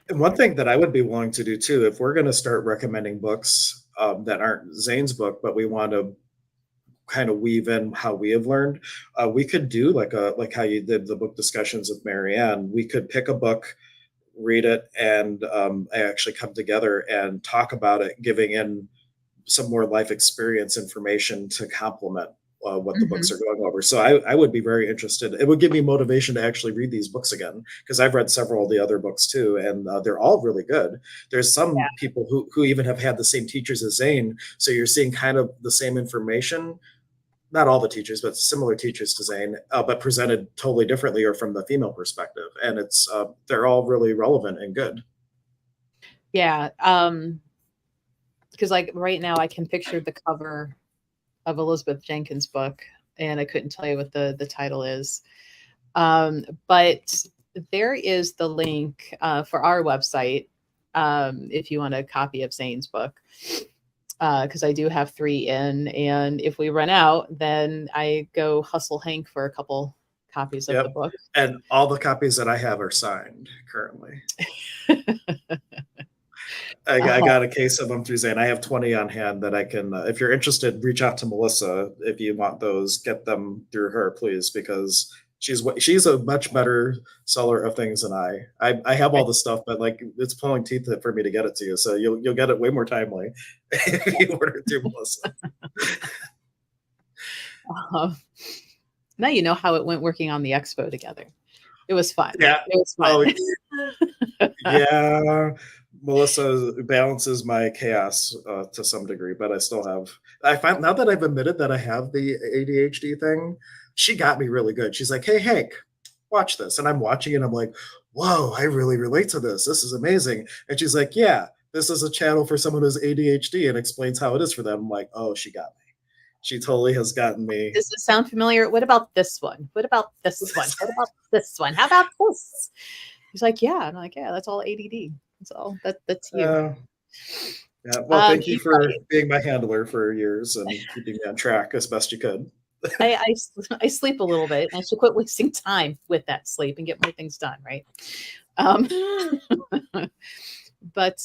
And one thing that I would be willing to do too, if we're going to start recommending books that aren't Zane's book, but we want to kind of weave in how we have learned, we could do like how you did the book discussions with Marianne. We could pick a book, read it, and actually come together and talk about it, giving in some more life experience information to complement what the books are going over. So I would be very interested. It would give me motivation to actually read these books again, because I've read several of the other books too, and they're all really good. There's some people who even have had the same teachers as Zane, so you're seeing kind of the same information. Not all the teachers, but similar teachers to Zane, but presented totally differently or from the female perspective. And it's they're all really relevant and good. Yeah. Because like right now I can picture the cover of Elizabeth Jenkins' book, and I couldn't tell you what the title is. But there is the link for our website if you want a copy of Zane's book. Because I do have 3 in, and if we run out, then I go hustle Hank for a couple copies of the book. And all the copies that I have are signed currently. I got a case of them through Zane. I have 20 on hand that I can, if you're interested, reach out to Melissa. If you want those, get them through her, please, because she's a much better seller of things than I have all the stuff, but like it's pulling teeth for me to get it to you. So you'll get it way more timely if you order it through Melissa. Now you know how it went working on the expo together. It was fun. Yeah, it was fun. Yeah. Melissa balances my chaos to some degree, but I find now that I've admitted that I have the ADHD thing, she got me really good. She's like, hey, Hank, watch this. And I'm watching it. And I'm like, whoa, I really relate to this. This is amazing. And she's like, yeah, this is a channel for someone who's ADHD, and explains how it is for them. I'm like, oh, she got me. She totally has gotten me. Does this sound familiar? What about this one? What about this one? What about this one? How about this? He's like, yeah. I'm like, yeah, that's all ADD. That's all. That's you. Yeah. Well, thank you You're for right. being my handler for years and keeping me on track as best you could. I sleep a little bit, and I should quit wasting time with that sleep and get more things done, right? Um, but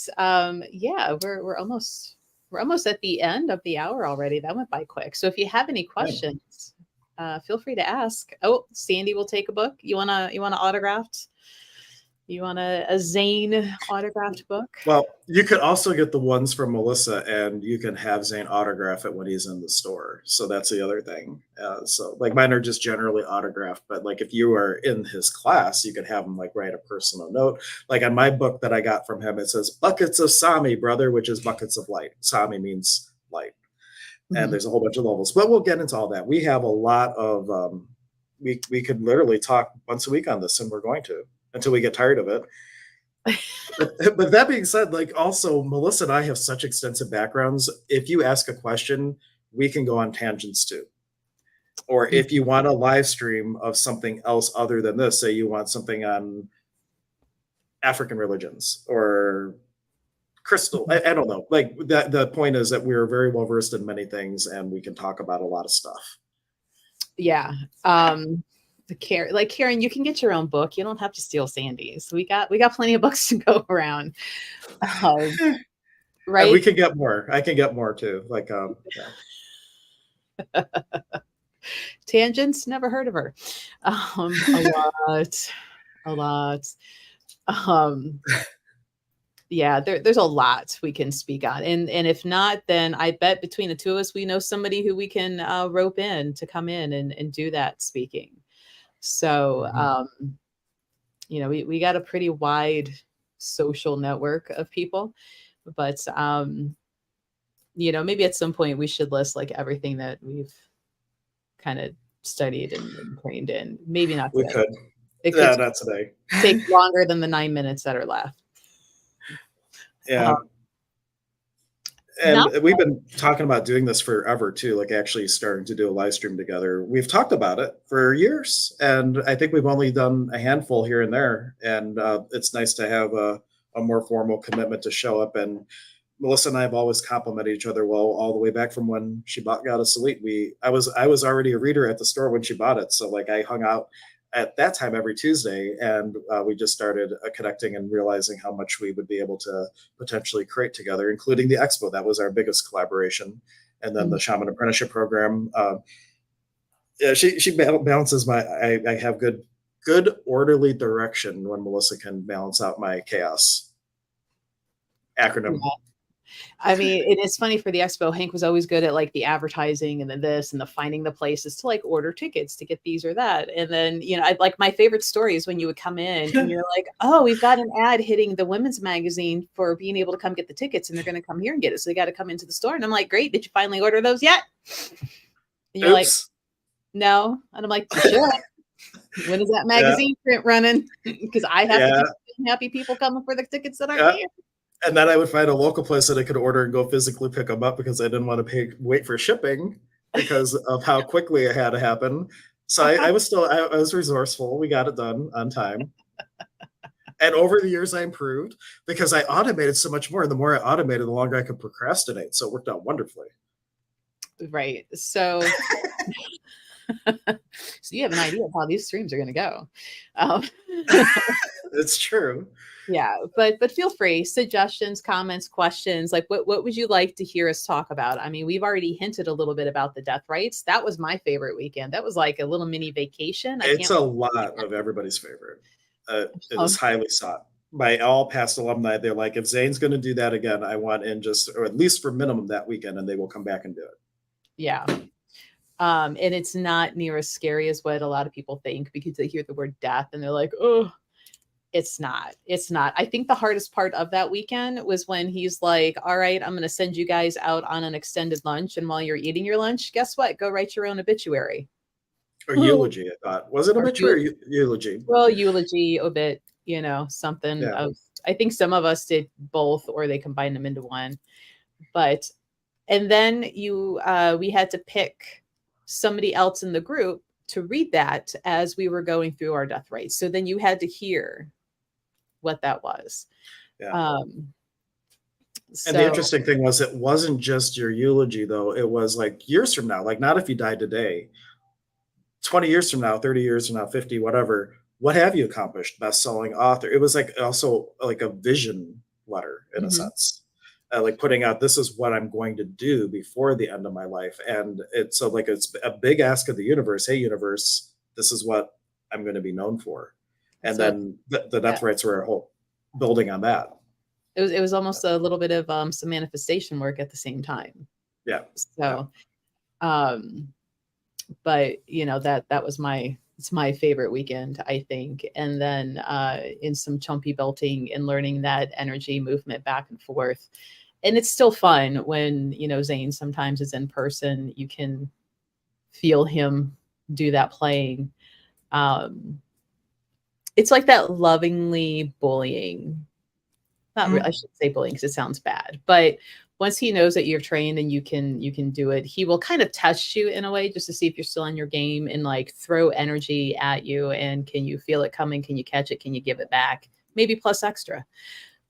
yeah, we're almost at the end of the hour already. That went by quick. So if you have any Yeah. questions, feel free to ask. Oh, Sandy will take a book. You wanna autographed? You want a Zane autographed book? Well, you could also get the ones from Melissa, and you can have Zane autograph it when he's in the store. So that's the other thing. So like mine are just generally autographed, but like if you are in his class, you could have him like write a personal note. Like on my book that I got from him, it says "Buckets of Sami, brother," which is buckets of light. Sami means light, and Mhm. there's a whole bunch of levels. But we'll get into all that. We have a lot of. We could literally talk once a week on this, and we're going to until we get tired of it. But that being said, like also Melissa and I have such extensive backgrounds. If you ask a question, we can go on tangents too. Or if you want a live stream of something else other than this, say you want something on African religions or crystal, I don't know. Like that, the point is that we're very well versed in many things, and we can talk about a lot of stuff. Yeah. Like Karen, you can get your own book. You don't have to steal Sandy's. We got plenty of books to go around. And we Right? can get more. I can get more too. Like yeah. Tangents, never heard of her. A lot. Um, yeah, there's a lot we can speak on, and if not, then I bet between the two of us, we know somebody who we can rope in to come in and do that speaking. So, Mhm. we got a pretty wide social network of people, but maybe at some point we should list like everything that we've kind of studied and trained in. Maybe not We today. could. It could Yeah, not today. take longer than the 9 minutes that are left. Yeah. Um, And not we've been talking about doing this forever too, like actually starting to do a live stream together. We've talked about it for years, and I think we've only done a handful here and there. And it's nice to have a more formal commitment to show up. And Melissa and I have always complimented each other well, all the way back from when she got us Elite. I was already a reader at the store when she bought it, so like I hung out at that time every Tuesday, and we just started connecting and realizing how much we would be able to potentially create together, including the expo. That was our biggest collaboration, and then the Shaman Apprenticeship Program. Yeah, she balances my. I have good orderly direction when Melissa can balance out my chaos. Acronym. yeah. I mean, it is funny for the expo. Hank was always good at like the advertising and then this and the finding the places to like order tickets to get these or that. And then, I like my favorite story is when you would come in and you're like, oh, we've got an ad hitting the women's magazine for being able to come get the tickets and they're going to come here and get it. So they got to come into the store. And I'm like, great. Did you finally order those yet? And you're like, Oops. no. And I'm like, you should. When is that Yeah. magazine print running? Because I have to Yeah. keep happy people coming for the tickets that aren't Yeah. here. And then I would find a local place that I could order and go physically pick them up because I didn't want to wait for shipping because of how quickly it had to happen. So I was resourceful. We got it done on time. And over the years, I improved because I automated so much more. And the more I automated, the longer I could procrastinate. So it worked out wonderfully. Right. So you have an idea of how these streams are going to go. Um, It's true. yeah, but feel free, suggestions, comments, questions. Like, what would you like to hear us talk about? I mean, we've already hinted a little bit about the death rites. That was my favorite weekend. That was like a little mini vacation. I It's can't. a lot of everybody's favorite. It is Um, highly sought by all past alumni. They're like, if Zane's going to do that again, I want in just, or at least for minimum that weekend, and they will come back and do it. yeah. And it's not near as scary as what a lot of people think because they hear the word death and they're like, oh. It's not. It's not. I think the hardest part of that weekend was when he's like, all right, I'm going to send you guys out on an extended lunch. And while you're eating your lunch, guess what? Go write your own obituary. Or eulogy, I thought. Was it Or obituary or eulogy? well, eulogy, obit, something Yeah. of, I think some of us did both or they combined them into one. But And then we had to pick somebody else in the group to read that as we were going through our death rites. So then you had to hear what that was. Yeah. Um, And the so interesting thing was, it wasn't just your eulogy, though. It was like years from now, like not if you died today, 20 years from now, 30 years from now, 50, whatever, what have you accomplished? Best-selling author. It was like also like a vision letter in a mhm, sense. Like putting out, this is what I'm going to do before the end of my life. And it's so like it's a big ask of the universe. Hey, universe, this is what I'm going to be known for. And so then the yeah, death rites were a whole building on that. it was almost a little bit of some manifestation work at the same time. Yeah. Yeah. So um but that was it's my favorite weekend, I think. And then in some chumpy belting and learning that energy movement back and forth. And it's still fun when Zane sometimes is in person. You can feel him do that playing. um it's like that lovingly bullying. Not I Mhm. should say bullying because it sounds bad, but once he knows that you're trained and you can do it, he will kind of test you in a way just to see if you're still on your game, and like throw energy at you, and can you feel it coming? Can you catch it? Can you give it back? Maybe plus extra.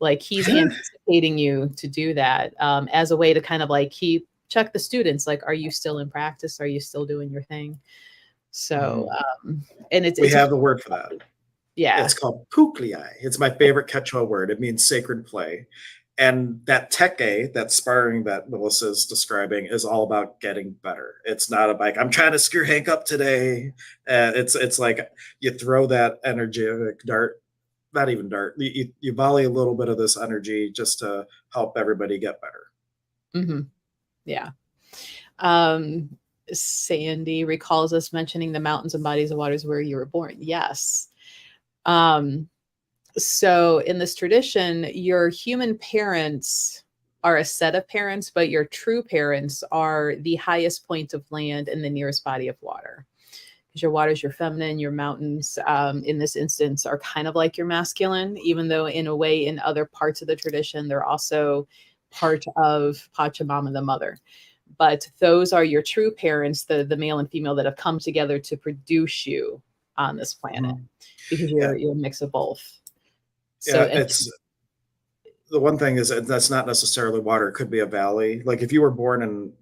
Like he's anticipating you to do that, as a way to kind of like keep check the students. Like, are you still in practice? Are you still doing your thing? So, Mhm. and it's We it's a have the word for that. yeah. It's called puklei. It's my favorite Quechua word. It means sacred play. And that teke, that sparring that Melissa's describing, is all about getting better. It's not about like, I'm trying to screw Hank up today. It's like you throw that energetic dart, not even dart. You volley a little bit of this energy just to help everybody get better. Hmm. Yeah. Um, Sandy recalls us mentioning the mountains and bodies of waters where you were born. Yes. Um, so in this tradition, your human parents are a set of parents, but your true parents are the highest point of land and the nearest body of water. Because your waters, your feminine, your mountains, in this instance, are kind of like your masculine, even though in a way, in other parts of the tradition, they're also part of Pachamama, the mother. But those are your true parents, the male and female that have come together to produce you on this planet, Mhm. because Yeah, you're a mix of both. So, yeah. and It's the one thing is that that's not necessarily water. It could be a valley. Like if you were born in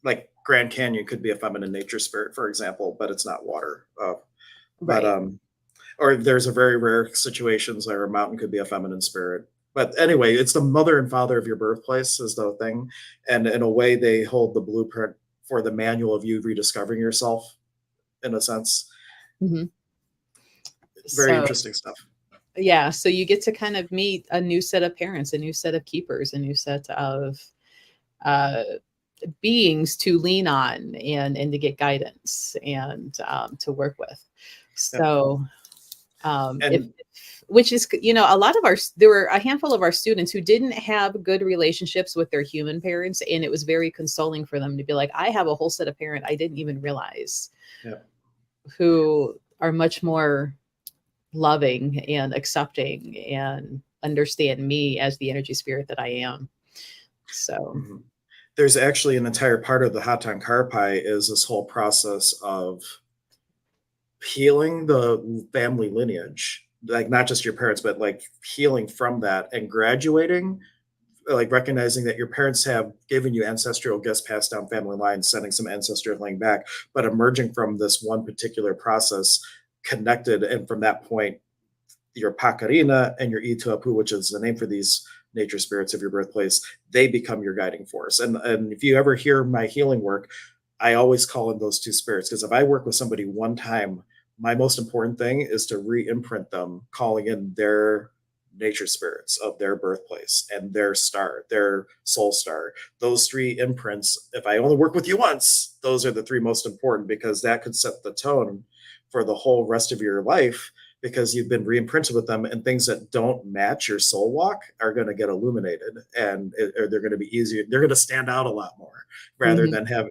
like Grand Canyon, could be a feminine nature spirit, for example, but it's not water. But right. or there's a very rare situations where a mountain could be a feminine spirit. But anyway, it's the mother and father of your birthplace is the thing, and in a way, they hold the blueprint for the manual of you rediscovering yourself, in a sense. Hmm. Very So, interesting stuff. yeah, so you get to kind of meet a new set of parents, a new set of keepers, a new set of uh, beings to lean on, and to get guidance, and to work with. Yeah. So, if And which is, a lot of there were a handful of our students who didn't have good relationships with their human parents, and it was very consoling for them to be like, I have a whole set of parent I didn't even realize, yeah. who are much more loving and accepting and understand me as the energy spirit that I am. So, Mhm. There's actually an entire part of the Hatan Karpay is this whole process of healing the family lineage, like not just your parents, but like healing from that and graduating, like recognizing that your parents have given you ancestral gifts passed down family lines, sending some ancestral thing back, but emerging from this one particular process connected. And from that point, your Pakarina and your Ituapu, which is the name for these nature spirits of your birthplace, they become your guiding force. And if you ever hear my healing work, I always call in those two spirits, because if I work with somebody one time, my most important thing is to re-imprint them, calling in their nature spirits of their birthplace and their star, their soul star. Those three imprints, if I only work with you once, those are the three most important, because that could set the tone for the whole rest of your life, because you've been re-imprinted with them, and things that don't match your soul walk are going to get illuminated, and or they're going to be easier, they're going to stand out a lot more, rather mhm, than have,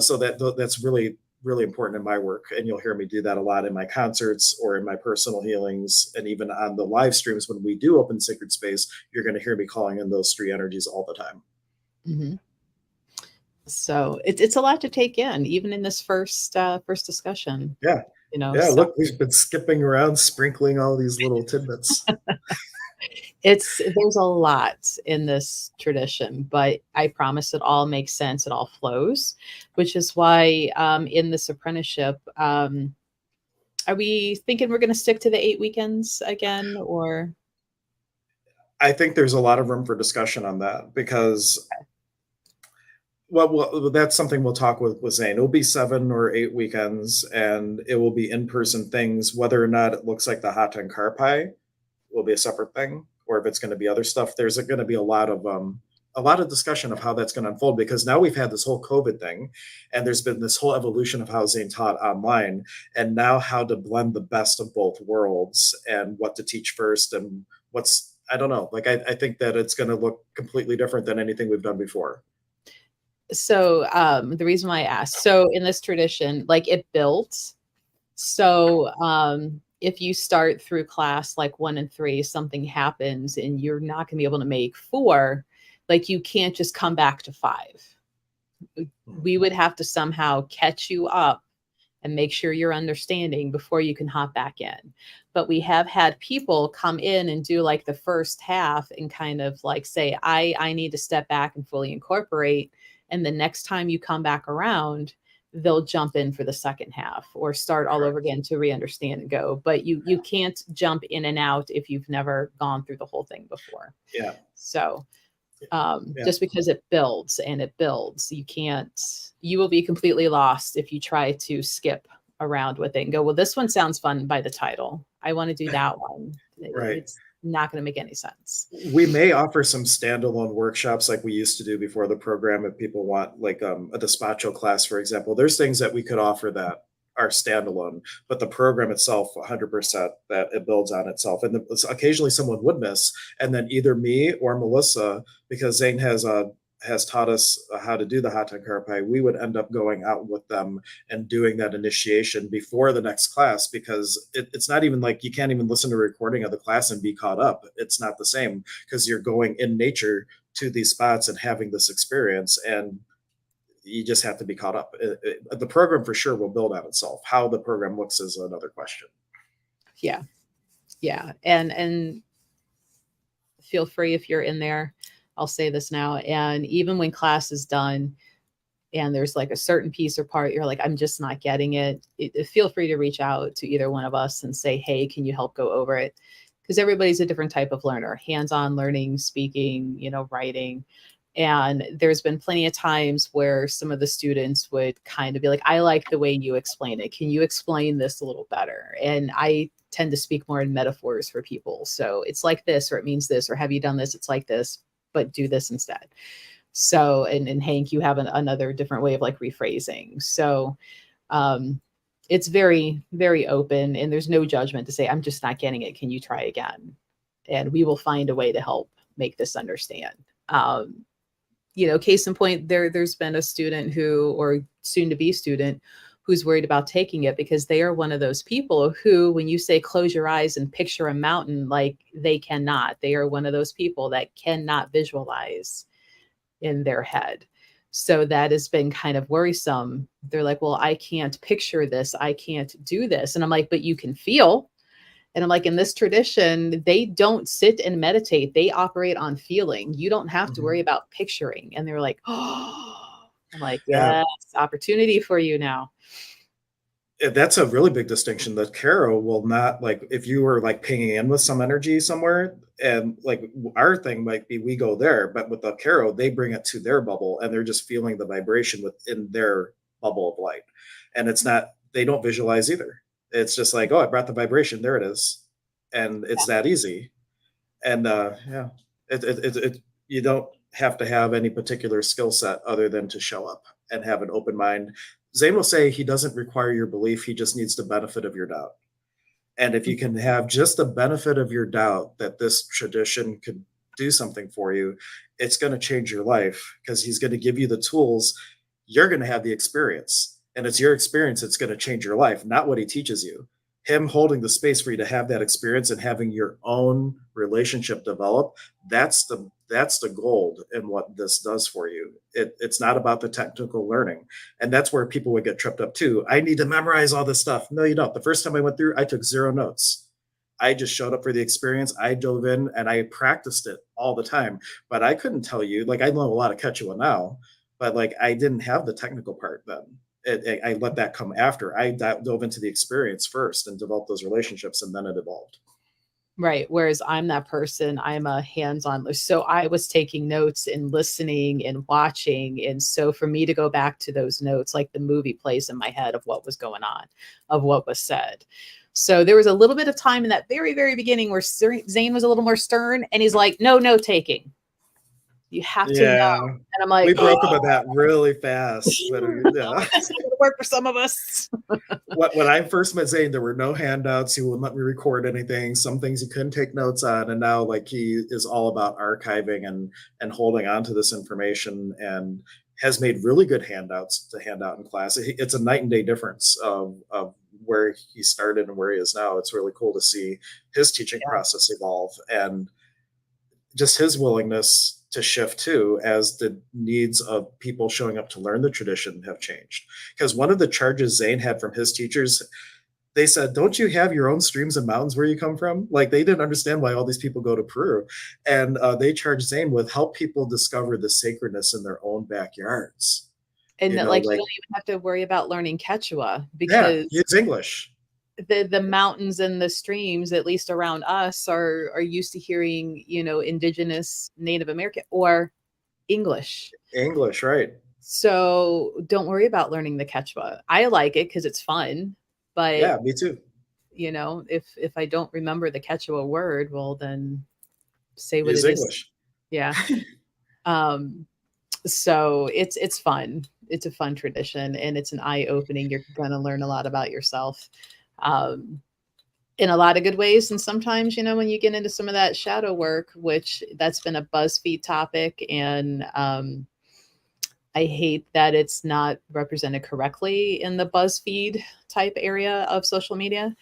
so that's really really important in my work. And you'll hear me do that a lot in my concerts or in my personal healings, and even on the live streams when we do open sacred space, you're going to hear me calling in those three energies all the time. mhm. So it's a lot to take in, even in this first discussion, Yeah. you know. Yeah. So Look, we've been skipping around, sprinkling all these little tidbits. there's a lot in this tradition, but I promise it all makes sense. It all flows, which is why in this apprenticeship, are we thinking we're going to stick to the 8 weekends again, or I think there's a lot of room for discussion on that because, well, that's something we'll talk with Zane. It'll be 7 or 8 weekends, and it will be in person things. Whether or not it looks like the Hatan Karpay will be a separate thing, or if it's going to be other stuff. There's going to be a lot of discussion of how that's going to unfold because now we've had this whole COVID thing, and there's been this whole evolution of how Zane taught online, and now how to blend the best of both worlds and what to teach first and what's I don't know. Like I think that it's going to look completely different than anything we've done before. so the reason why I asked, so in this tradition, like it builds. So if you start through class like 1 and 3, something happens and you're not going to be able to make 4, like you can't just come back to 5. We would have to somehow catch you up and make sure you're understanding before you can hop back in. But we have had people come in and do like the first half and kind of like say, I need to step back and fully incorporate. And the next time you come back around, they'll jump in for the second half or start all over Correct. again to re-understand and go. But you can't jump in and out if you've never gone through the whole thing before. Yeah. So Yeah. just because it builds and it builds, you will be completely lost if you try to skip around with it and go, well, this one sounds fun by the title. I want to do that one. Right. It's not going to make any sense. We may offer some standalone workshops like we used to do before the program if people want like a despacho class, for example. There's things that we could offer that are standalone, but the program itself 100% that it builds on itself. And occasionally someone would miss, and then either me or Melissa, because Zane has taught us how to do the Hatan Karpay, we would end up going out with them and doing that initiation before the next class because it's not even like you can't even listen to a recording of the class and be caught up. It's not the same because you're going in nature to these spots and having this experience, and you just have to be caught up. The program for sure will build on itself. How the program looks is another question. Yeah. Yeah. And feel free if you're in there. I'll say this now. And even when class is done, and there's like a certain piece or part you're like, I'm just not getting it, feel free to reach out to either one of us and say, hey, can you help go over it? Because everybody's a different type of learner, hands-on learning, speaking, writing. And there's been plenty of times where some of the students would kind of be like, I like the way you explain it. Can you explain this a little better? And I tend to speak more in metaphors for people. So it's like this, or it means this, or have you done this? It's like this, but do this instead. So, and Hank, you have another different way of like rephrasing. So, it's very, very open and there's no judgment to say, I'm just not getting it. Can you try again? And we will find a way to help make this understand. Case in point, there's been a student or soon to be student who's worried about taking it because they are one of those people who, when you say close your eyes and picture a mountain, like they cannot. They are one of those people that cannot visualize in their head. So that has been kind of worrisome. They're like, well, I can't picture this. I can't do this. And I'm like, but you can feel. And I'm like, in this tradition, they don't sit and meditate. They operate on feeling. You don't have to worry Mm-hmm. about picturing. And they're like, oh, I'm like, Yeah, yes, opportunity for you now. that's a really big distinction. The Caro will not like if you were like pinging in with some energy somewhere, and like our thing might be we go there, but with the Caro, they bring it to their bubble and they're just feeling the vibration within their bubble of light. And it's not they don't visualize either. It's just like, oh, I brought the vibration, there it is. And it's that easy. And yeah, it you don't have to have any particular skill set other than to show up and have an open mind. Zane will say he doesn't require your belief; he just needs the benefit of your doubt. And if you can have just the benefit of your doubt that this tradition could do something for you, it's going to change your life because he's going to give you the tools. You're going to have the experience, and it's your experience that's going to change your life, not what he teaches you. him holding the space for you to have that experience and having your own relationship develop, that's the gold in what this does for you. It's not about the technical learning. And that's where people would get tripped up too. I need to memorize all this stuff. No, you don't. The first time I went through, I took 0 notes. I just showed up for the experience. I dove in and I practiced it all the time. But I couldn't tell you, like, I know a lot of Quechua now, but like I didn't have the technical part then. I let that come after. I dove into the experience first and developed those relationships, and then it evolved. Right. Whereas I'm that person, I'm a hands-on. So I was taking notes and listening and watching. And so for me to go back to those notes, like the movie plays in my head of what was going on, of what was said. So there was a little bit of time in that very, very beginning where Zane was a little more stern and he's like, no note taking. You have to know. Yeah. And I'm like, We broke up that really fast. But yeah. It's going to work for some of us. When I first met Zane, there were no handouts. He wouldn't let me record anything. Some things he couldn't take notes on. And now like he is all about archiving and holding on to this information, and has made really good handouts to hand out in class. It's a night and day difference of where he started and where he is now. It's really cool to see his teaching process evolve, and just his willingness to shift too as the needs of people showing up to learn the tradition have changed. Because one of the charges Zane had from his teachers, they said, don't you have your own streams and mountains where you come from? Like they didn't understand why all these people go to Peru. And they charged Zane with help people discover the sacredness in their own backyards. And that, like, you don't even have to worry about learning Quechua because it's English. The mountains and the streams, at least around us, are used to hearing, indigenous Native American or English. English, right. So don't worry about learning the Quechua. I like it because it's fun, but yeah, me too. If I don't remember the Quechua word, well then say what Use it English. is. Yeah. So it's fun. It's a fun tradition and it's an eye-opening. You're going to learn a lot about yourself. In a lot of good ways. And sometimes, when you get into some of that shadow work, which that's been a BuzzFeed topic, and I hate that it's not represented correctly in the BuzzFeed type area of social media,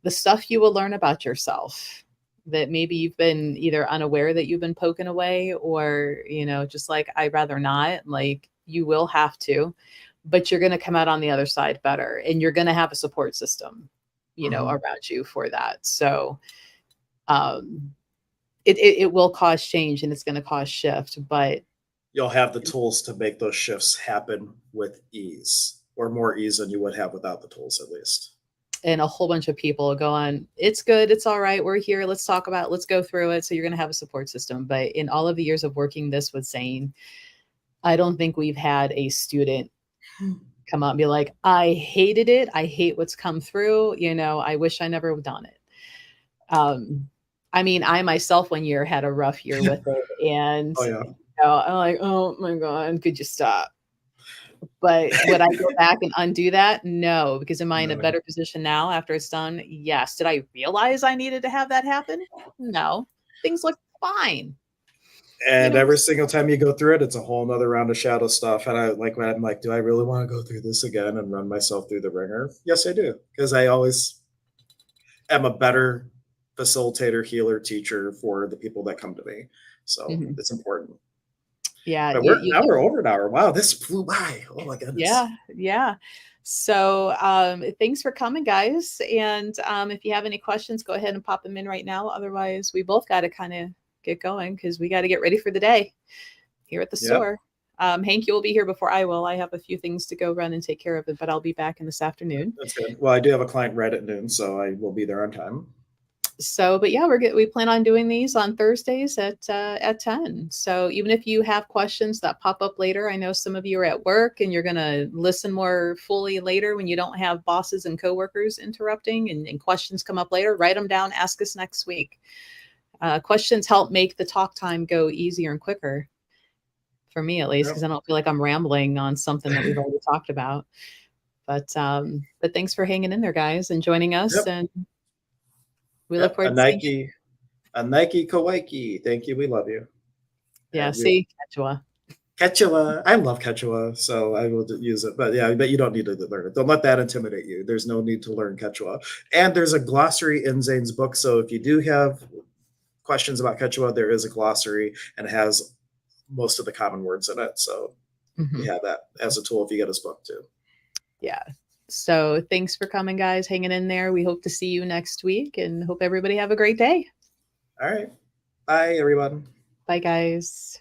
the stuff you will learn about yourself that maybe you've been either unaware that you've been poking away, or, just like, I'd rather not, like, you will have to, but you're going to come out on the other side better, and you're going to have a support system, around you for that. So it will cause change and it's going to cause shift, but you'll have the tools to make those shifts happen with ease, or more ease than you would have without the tools, at least. And a whole bunch of people go on, it's good, it's all right, we're here, let's talk about it, let's go through it. So you're going to have a support system. But in all of the years of working this with Zane, I don't think we've had a student come up and be like, I hated it, I hate what's come through, I wish I never done it. I mean, I myself one year had a rough year with it, and I'm like, oh my God, could you stop? But would I go back and undo that? No, because am I in a better position now after it's done? Yes. Did I realize I needed to have that happen? No. Things look fine. And every single time you go through it, it's a whole nother round of shadow stuff. And I'm like, do I really want to go through this again and run myself through the ringer? Yes, I do. Because I always am a better facilitator, healer, teacher for the people that come to me. So it's important. Yeah. But we're over an hour. Wow, this flew by. Oh my goodness. Yeah. So thanks for coming, guys. And if you have any questions, go ahead and pop them in right now. Otherwise, we both got to kind of get going because we got to get ready for the day here at the store. Hank, you will be here before I will. I have a few things to go run and take care of it, but I'll be back in this afternoon. That's good. Well, I do have a client right at noon, so I will be there on time. So, but yeah, we plan on doing these on Thursdays at 10. So even if you have questions that pop up later, I know some of you are at work and you're going to listen more fully later when you don't have bosses and coworkers interrupting, and questions come up later, write them down, ask us next week. Questions help make the talk time go easier and quicker, for me at least, because I don't feel like I'm rambling on something that we've already talked about. But thanks for hanging in there, guys, and joining us. And we look forward to seeing a Nike Kawaii. Thank you. We love you. Yeah, see, Quechua. Quechua. I love Quechua, so I will use it. But yeah, but you don't need to learn it. Don't let that intimidate you. There's no need to learn Quechua. And there's a glossary in Zane's book. So if you do have questions about Quechua, there is a glossary and it has most of the common words in it. So you have that as a tool if you get his book too. Yeah. So thanks for coming, guys, hanging in there. We hope to see you next week and hope everybody have a great day. All right. Bye, everyone. Bye, guys.